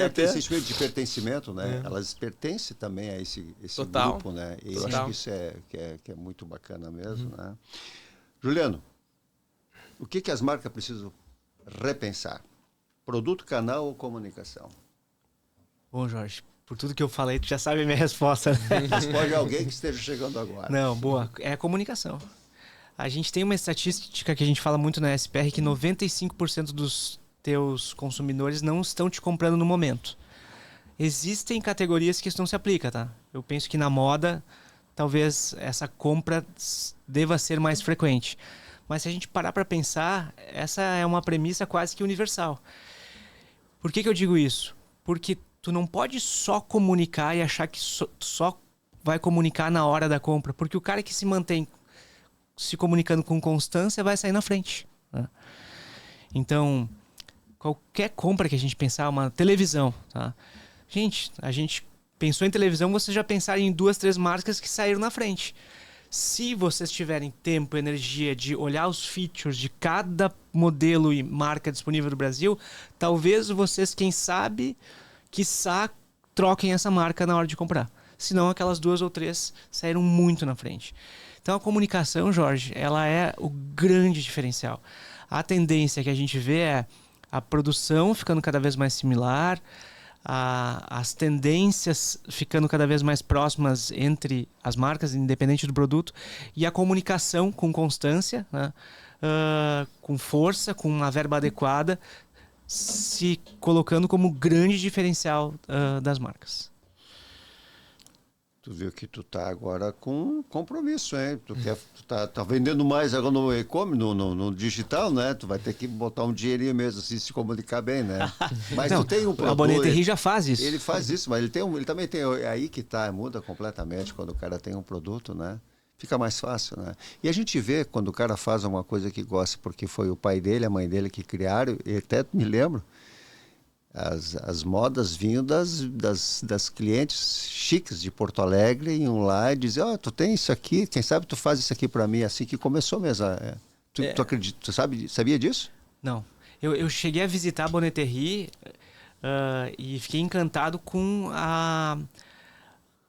Aquele sentimento de pertencimento, né? Elas pertencem também a esse grupo, né? E eu acho que isso é muito bacana mesmo, né? Juliano, o que as marcas precisam repensar? Produto, canal ou comunicação? Bom, Jorge, por tudo que eu falei, tu já sabe a minha resposta. Né? Responde alguém que esteja chegando agora. Não, boa. É a comunicação. A gente tem uma estatística que a gente fala muito na SPR que 95% dos teus consumidores não estão te comprando no momento. Existem categorias que isso não se aplica, tá? Eu penso que na moda, talvez essa compra deva ser mais frequente. Mas se a gente parar para pensar, essa é uma premissa quase que universal. Por que eu digo isso? Porque tu não pode só comunicar e achar que só vai comunicar na hora da compra. Porque o cara que se mantém se comunicando com constância vai sair na frente. Né? Então, qualquer compra que a gente pensar, uma televisão. Tá? Gente, a gente pensou em televisão, vocês já pensaram em 2, 3 marcas que saíram na frente. Se vocês tiverem tempo e energia de olhar os features de cada modelo e marca disponível no Brasil, talvez vocês, quem sabe, quiçá, troquem essa marca na hora de comprar. Senão aquelas 2 ou 3 saíram muito na frente. Então a comunicação, Jorge, ela é o grande diferencial. A tendência que a gente vê é a produção ficando cada vez mais similar, as tendências ficando cada vez mais próximas entre as marcas, independente do produto, e a comunicação com constância, né? Com força, com uma verba adequada, se colocando como grande diferencial das marcas. Tu viu que tu tá agora com compromisso, hein? Tu tá vendendo mais agora no e-commerce, no digital, né? Tu vai ter que botar um dinheirinho mesmo, assim, se comunicar bem, né? Mas não, tu tem um produto... A Bonneterie já faz isso. Ele faz isso, mas ele também tem... É aí que muda completamente quando o cara tem um produto, né? Fica mais fácil, né? E a gente vê quando o cara faz uma coisa que gosta, porque foi o pai dele, a mãe dele que criaram, e até me lembro, as modas vinham das clientes chiques de Porto Alegre, iam lá e diziam, tu tem isso aqui, quem sabe tu faz isso aqui para mim, assim que começou mesmo. Tu acredita, tu sabia disso? Não. Eu cheguei a visitar a Bonneterie e fiquei encantado com a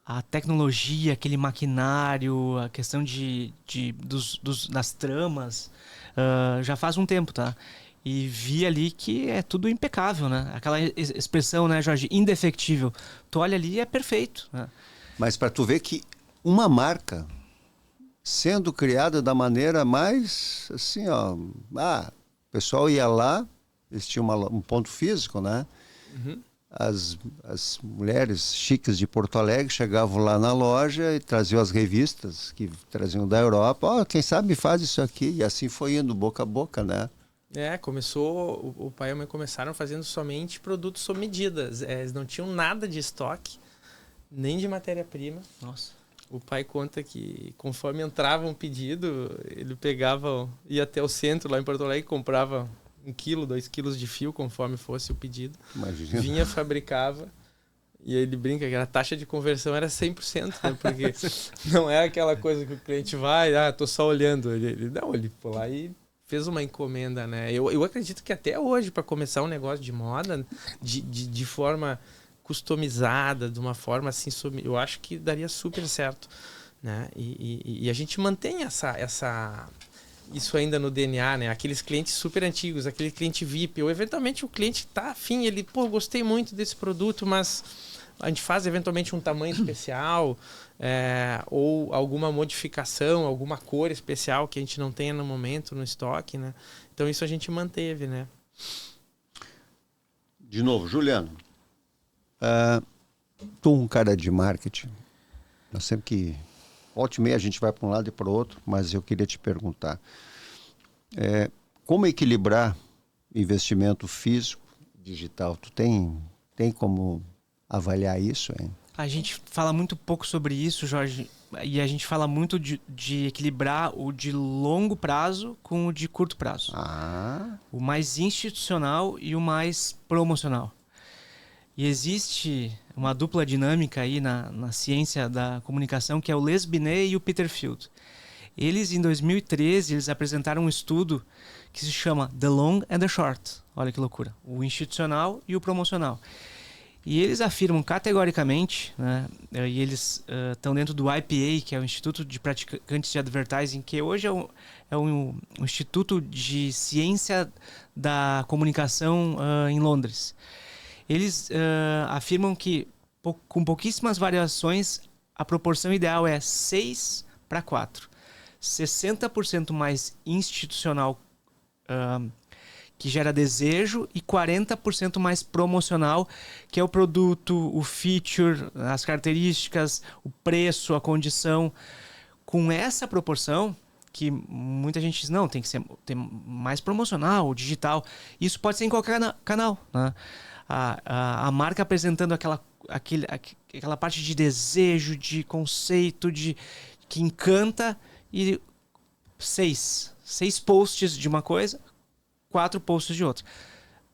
a tecnologia, aquele maquinário, a questão das tramas, já faz um tempo, tá? E vi ali que é tudo impecável, né? Aquela expressão, né, Jorge, indefectível. Tu olha ali e é perfeito, né? Mas para tu ver que uma marca sendo criada da maneira mais assim, ó, o pessoal ia lá, eles tinham um ponto físico, né? Uhum. As mulheres chiques de Porto Alegre chegavam lá na loja e traziam as revistas que traziam da Europa. Quem sabe faz isso aqui. E assim foi indo boca a boca, né? Começou, o pai e a mãe começaram fazendo somente produtos sob medidas. Eles não tinham nada de estoque, nem de matéria-prima. Nossa. O pai conta que conforme entrava um pedido, ele pegava, ia até o centro lá em Porto Alegre, comprava 1 quilo, 2 quilos de fio, conforme fosse o pedido. Imagina. Vinha, fabricava. E aí ele brinca que a taxa de conversão era 100%, né? Porque não é aquela coisa que o cliente vai, tô só olhando. Ele foi lá e fez uma encomenda, né? Eu acredito que até hoje, para começar um negócio de moda, de forma customizada, de uma forma assim, eu acho que daria super certo, né? E a gente mantém isso ainda no DNA, né? Aqueles clientes super antigos, aquele cliente VIP, ou eventualmente o cliente tá afim, ele, gostei muito desse produto, mas a gente faz eventualmente um tamanho especial, ou alguma modificação, alguma cor especial que a gente não tenha no momento no estoque, né? Então isso a gente manteve, né? De novo, Juliano, tu um cara de marketing, nós sempre que volta e meia a gente vai para um lado e para o outro, mas eu queria te perguntar, como equilibrar investimento físico, digital? Tu tem como avaliar isso, hein? A gente fala muito pouco sobre isso, Jorge, e a gente fala muito de equilibrar o de longo prazo com o de curto prazo. O mais institucional e o mais promocional. E existe uma dupla dinâmica aí na ciência da comunicação, que é o Les Binet e o Peter Field. Eles, em 2013, eles apresentaram um estudo que se chama The Long and the Short. Olha que loucura. O institucional e o promocional. E eles afirmam categoricamente, né, e eles estão dentro do IPA, que é o Instituto de Praticantes de Advertising, que hoje é um instituto de ciência da comunicação em Londres. Eles afirmam que, com pouquíssimas variações, a proporção ideal é 6:4. 60% mais institucional, que gera desejo, e 40% mais promocional, que é o produto, o feature, as características, o preço, a condição. Com essa proporção, que muita gente diz, não, tem mais promocional, digital. Isso pode ser em qualquer canal, né? A marca apresentando aquela parte de desejo, de conceito, que encanta, e 6 posts de uma coisa, 4 posts de outra.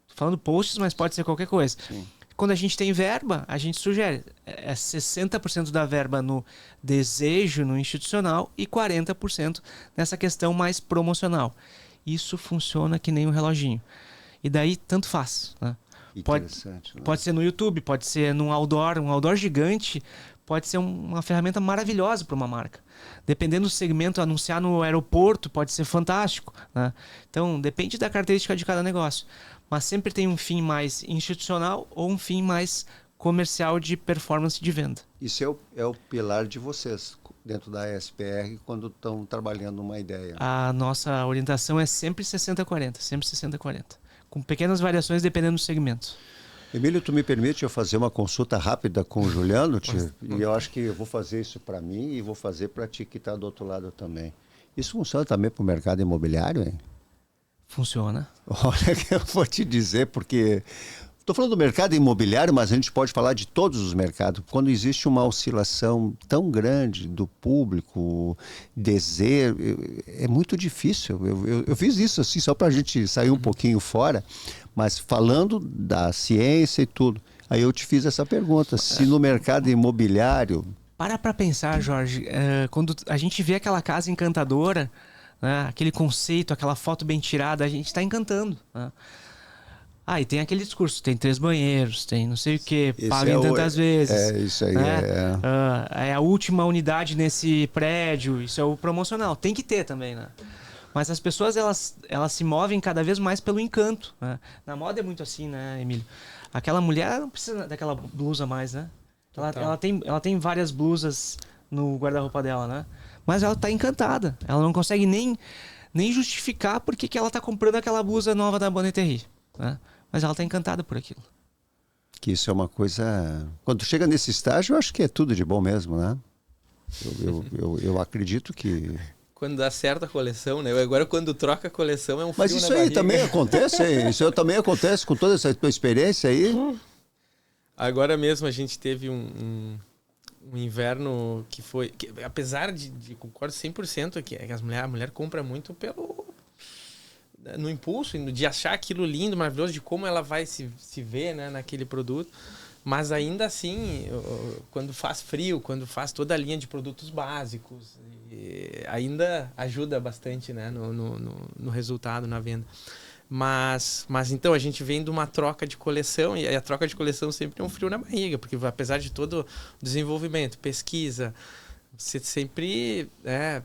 Tô falando posts, mas pode ser qualquer coisa. Sim. Quando a gente tem verba, a gente sugere 60% da verba no desejo, no institucional, e 40% nessa questão mais promocional. Isso funciona que nem um reloginho. E daí, tanto faz, né? Pode ser no YouTube, pode ser num outdoor, um outdoor gigante, pode ser uma ferramenta maravilhosa para uma marca. Dependendo do segmento, anunciar no aeroporto pode ser fantástico, né? Então, depende da característica de cada negócio. Mas sempre tem um fim mais institucional ou um fim mais comercial de performance de venda. Isso é o pilar de vocês dentro da SPR quando estão trabalhando uma ideia. A nossa orientação é sempre 60-40, sempre 60-40. Com pequenas variações dependendo do segmento. Emílio, tu me permite eu fazer uma consulta rápida com o Juliano? E eu acho que eu vou fazer isso para mim e vou fazer para ti que está do outro lado também. Isso funciona também para o mercado imobiliário, hein? Funciona. Olha, que eu vou te dizer, porque estou falando do mercado imobiliário, mas a gente pode falar de todos os mercados. Quando existe uma oscilação tão grande do público, desejo, é muito difícil. Eu fiz isso assim só para a gente sair um pouquinho fora, mas falando da ciência e tudo. Aí eu te fiz essa pergunta, se no mercado imobiliário... Para pensar, Jorge, quando a gente vê aquela casa encantadora, né, aquele conceito, aquela foto bem tirada, a gente está encantando, né? Ah, e tem aquele discurso, tem 3 banheiros, tem não sei o quê, Esse paguem tantas vezes. É, isso aí. Né? É a última unidade nesse prédio, isso é o promocional. Tem que ter também, né? Mas as pessoas, elas se movem cada vez mais pelo encanto. Né? Na moda é muito assim, né, Emílio? Aquela mulher não precisa daquela blusa mais, né? Ela tem várias blusas no guarda-roupa dela, né? Mas ela tá encantada. Ela não consegue nem justificar por que ela tá comprando aquela blusa nova da Bonneterie, né? Mas ela tá encantada por aquilo. Que isso é uma coisa... Quando chega nesse estágio, eu acho que é tudo de bom mesmo, né? Eu acredito que... Quando dá certo a coleção, né? Agora, quando troca a coleção, é um frio Mas isso na aí barriga. também acontece? Isso também acontece com toda essa tua experiência aí? Agora mesmo a gente teve um inverno que foi... apesar de concordo 100% que a mulher compra muito no impulso, de achar aquilo lindo, maravilhoso, de como ela vai se ver, né, naquele produto. Mas ainda assim, quando faz frio, quando faz toda a linha de produtos básicos, ainda ajuda bastante, né, no resultado, na venda. Mas então a gente vem de uma troca de coleção, e a troca de coleção sempre é um frio na barriga, porque apesar de todo o desenvolvimento, pesquisa, você sempre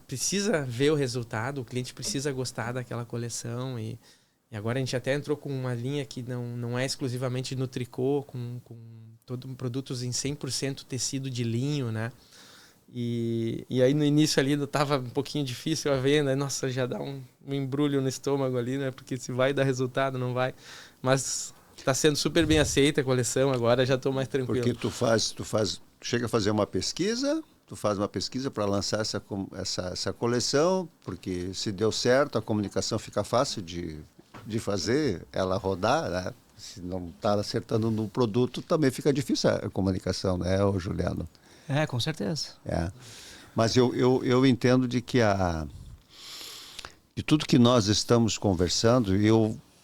precisa ver o resultado, o cliente precisa gostar daquela coleção. E agora a gente até entrou com uma linha que não é exclusivamente no tricô, com produtos em 100% tecido de linho, né? E aí no início ali estava um pouquinho difícil a venda, nossa, já dá um embrulho no estômago ali, né? Porque se vai dar resultado, não vai. Mas está sendo super bem aceita a coleção agora, já estou mais tranquilo. Porque tu chega a fazer uma pesquisa, tu faz uma pesquisa para lançar essa coleção, porque se deu certo, a comunicação fica fácil de fazer, ela rodar, né? Se não está acertando no produto, também fica difícil a comunicação, né, Juliano? É, com certeza. É. Mas eu entendo de que de tudo que nós estamos conversando,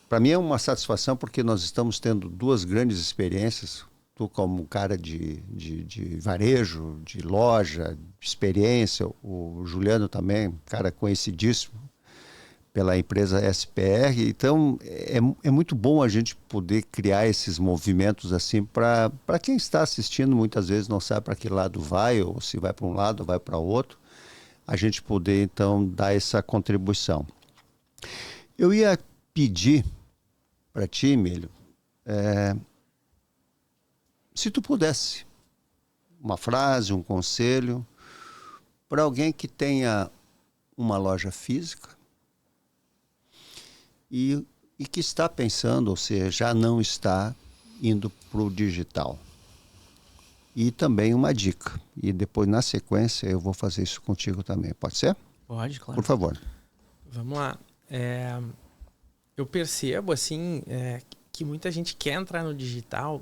para mim é uma satisfação porque nós estamos tendo 2 grandes experiências. Tu como cara de varejo, de loja, de experiência, o Juliano também, cara conhecidíssimo pela empresa SPR. Então é muito bom a gente poder criar esses movimentos assim para quem está assistindo, muitas vezes não sabe para que lado vai, ou se vai para um lado ou vai para outro, a gente poder então dar essa contribuição. Eu ia pedir para ti, Emílio, se tu pudesse, uma frase, um conselho para alguém que tenha uma loja física e que está pensando, ou seja, já não está indo para o digital. E também uma dica. E depois, na sequência, eu vou fazer isso contigo também. Pode ser? Pode, claro. Por favor. Vamos lá. Eu percebo, assim, que muita gente quer entrar no digital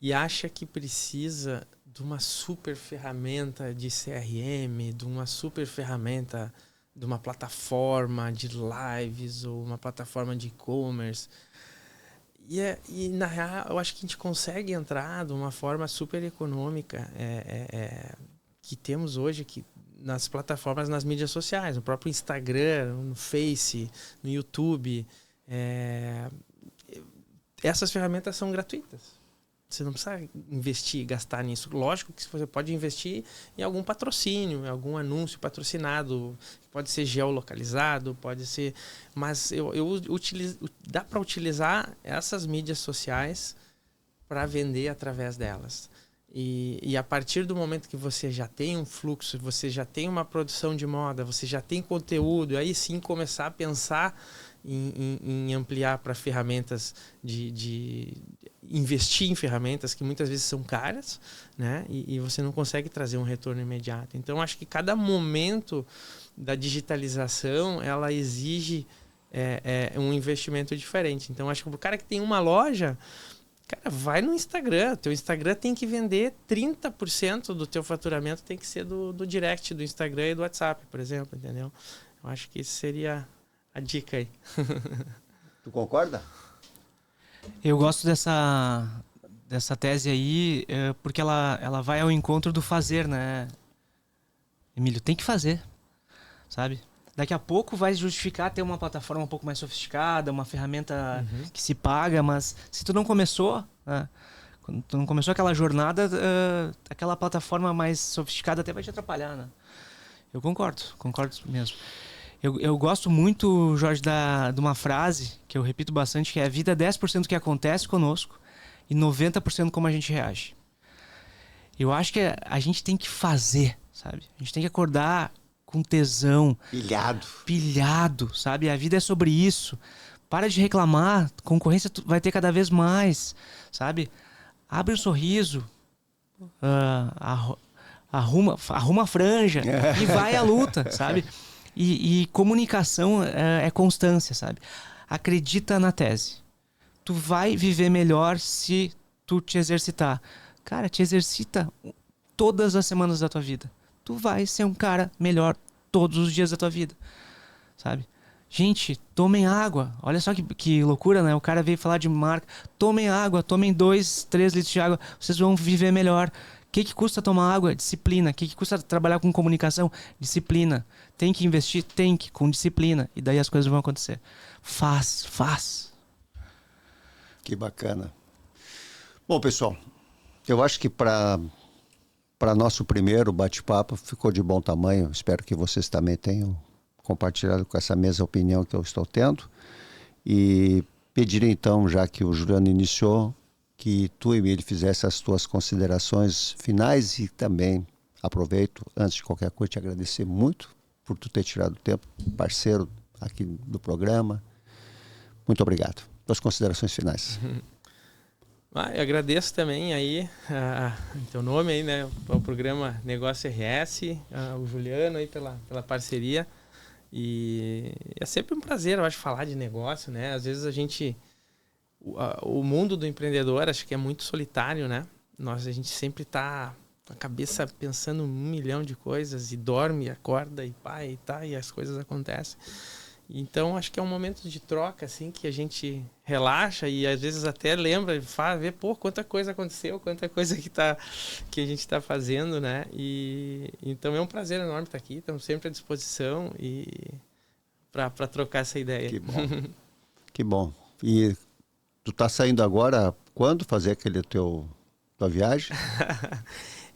e acha que precisa de uma super ferramenta de CRM, de uma super ferramenta, de uma plataforma de lives ou uma plataforma de e-commerce. E na real, eu acho que a gente consegue entrar de uma forma super econômica que temos hoje nas plataformas, nas mídias sociais, no próprio Instagram, no Face, no YouTube. Essas ferramentas são gratuitas. Você não precisa investir, gastar nisso. Lógico que você pode investir em algum patrocínio, em algum anúncio patrocinado. Pode ser geolocalizado, pode ser... Mas dá para utilizar essas mídias sociais para vender através delas. E a partir do momento que você já tem um fluxo, você já tem uma produção de moda, você já tem conteúdo, aí sim começar a pensar em ampliar para ferramentas de investir em ferramentas que muitas vezes são caras, né? E você não consegue trazer um retorno imediato. Então, acho que cada momento da digitalização, ela exige um investimento diferente. Então, acho que o cara que tem uma loja, cara, vai no Instagram. Teu Instagram tem que vender 30% do teu faturamento tem que ser do direct do Instagram e do WhatsApp, por exemplo, entendeu? Eu acho que isso seria a dica aí. Tu concorda? Eu gosto dessa tese aí, porque ela vai ao encontro do fazer, né? Emílio, tem que fazer, sabe? Daqui a pouco vai justificar ter uma plataforma um pouco mais sofisticada, uma ferramenta que se paga, mas se tu não começou, né, quando tu não começou aquela jornada, aquela plataforma mais sofisticada até vai te atrapalhar, né? Eu concordo mesmo. Eu gosto muito, Jorge, de uma frase que eu repito bastante, que é: a vida é 10% do que acontece conosco e 90% como a gente reage. Eu acho que a gente tem que fazer, sabe? A gente tem que acordar com tesão. Pilhado, sabe? A vida é sobre isso. Para de reclamar, concorrência vai ter cada vez mais, sabe? Abre um sorriso, arruma a franja e vai à luta, sabe? E comunicação é constância, sabe? Acredita na tese. Tu vai viver melhor se tu te exercitar. Cara, te exercita todas as semanas da tua vida. Tu vai ser um cara melhor todos os dias da tua vida, sabe? Gente, tomem água. Olha só que loucura, né? O cara veio falar de marca. Tomem água, tomem 2, 3 litros de água. Vocês vão viver melhor. O que custa tomar água? Disciplina. O que custa trabalhar com comunicação? Disciplina. Tem que investir? Tem que, com disciplina. E daí as coisas vão acontecer. Faz. Que bacana. Bom, pessoal, eu acho que para nosso primeiro bate-papo ficou de bom tamanho. Espero que vocês também tenham compartilhado com essa mesma opinião que eu estou tendo. E pedir então, já que o Juliano iniciou, que tu, Emílio, fizesse as tuas considerações finais e também aproveito, antes de qualquer coisa, te agradecer muito por tu ter tirado o tempo, parceiro aqui do programa. Muito obrigado. Tuas considerações finais. Eu agradeço também aí teu nome aí, né, o programa Negócio RS, o Juliano aí pela parceria. E é sempre um prazer, eu acho, falar de negócio, né? Às vezes o mundo do empreendedor acho que é muito solitário, né? A gente sempre tá com a cabeça pensando 1 milhão de coisas e dorme, acorda e e as coisas acontecem. Então acho que é um momento de troca assim que a gente relaxa e às vezes até lembra, vê, quanta coisa aconteceu, quanta coisa que a gente está fazendo, né? E então é um prazer enorme estar aqui, estamos sempre à disposição e para trocar essa ideia. Que bom. Que bom. E tu tá saindo agora quando fazer tua viagem?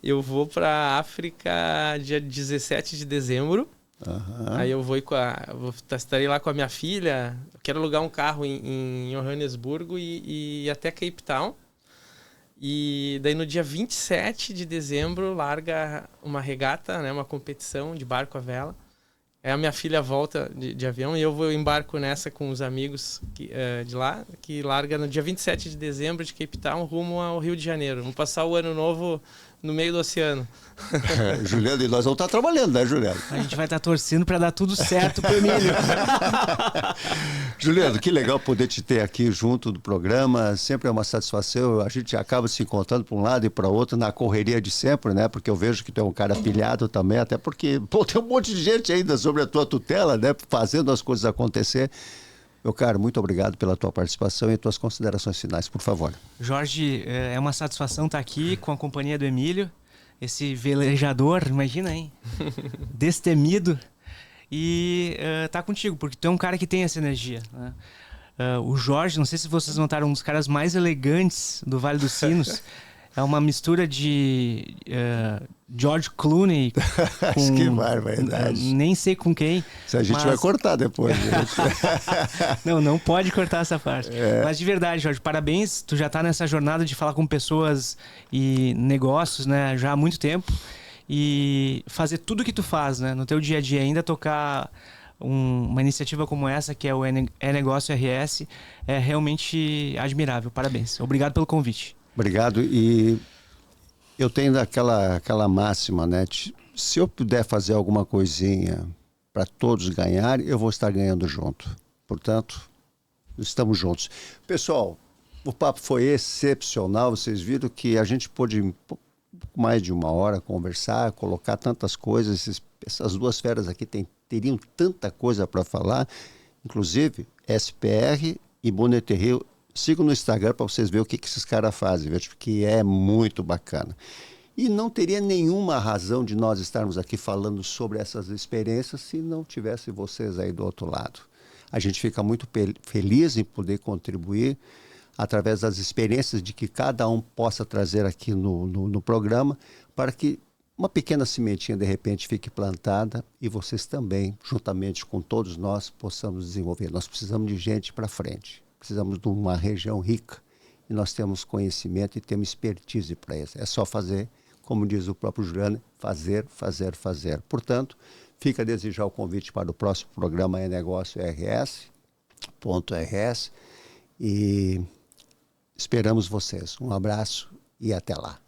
Eu vou para a África dia 17 de dezembro. Uhum. Aí eu estarei lá com a minha filha. Eu quero alugar um carro em Johannesburgo e até Cape Town. E daí no dia 27 de dezembro larga uma regata, né, uma competição de barco à vela. A minha filha volta de avião e eu embarco nessa com os amigos de lá, que larga no dia 27 de dezembro de Cape Town rumo ao Rio de Janeiro. Vamos passar o ano novo no meio do oceano. Juliano, e nós vamos estar trabalhando, né, Juliano? A gente vai estar torcendo para dar tudo certo pro Emílio. Juliano, que legal poder te ter aqui junto do programa. Sempre é uma satisfação. A gente acaba se encontrando para um lado e para outro na correria de sempre, né? Porque eu vejo que tu é um cara pilhado também, até porque tem um monte de gente ainda sobre a tua tutela, né? Fazendo as coisas acontecer. Meu caro, muito obrigado pela tua participação e tuas considerações finais, por favor. Jorge, é uma satisfação estar aqui com a companhia do Emílio, esse velejador, imagina, hein? Destemido. E tá contigo, porque tu é um cara que tem essa energia, né? O Jorge, não sei se vocês notaram, um dos caras mais elegantes do Vale dos Sinos. É uma mistura de George Clooney com... Que barbaridade. Nem sei com quem. Se a gente vai cortar depois. Não pode cortar essa parte. Mas de verdade, Jorge, parabéns. Tu já tá nessa jornada de falar com pessoas e negócios, né, já há muito tempo. E fazer tudo que tu faz, né, no teu dia a dia, ainda tocar uma iniciativa como essa, que é o E-Negócio RS, é realmente admirável. Parabéns. Obrigado pelo convite. Obrigado. E eu tenho aquela máxima, né? Se eu puder fazer alguma coisinha para todos ganharem, eu vou estar ganhando junto. Portanto, estamos juntos. Pessoal, o papo foi excepcional. Vocês viram que a gente pôde mais de 1 hora conversar, colocar tantas coisas. Essas duas feras aqui teriam tanta coisa para falar. Inclusive, SPR e Bonete Rio. Sigam no Instagram para vocês verem o que esses caras fazem, que é muito bacana. E não teria nenhuma razão de nós estarmos aqui falando sobre essas experiências se não tivesse vocês aí do outro lado. A gente fica muito feliz em poder contribuir através das experiências de que cada um possa trazer aqui no programa, para que uma pequena sementinha, de repente, fique plantada e vocês também, juntamente com todos nós, possamos desenvolver. Nós precisamos de gente para frente. Precisamos de uma região rica e nós temos conhecimento e temos expertise para isso. É só fazer, como diz o próprio Juliano, fazer, fazer, fazer. Portanto, fica a desejar o convite para o próximo programa Negócio RS.RS e esperamos vocês. Um abraço e até lá.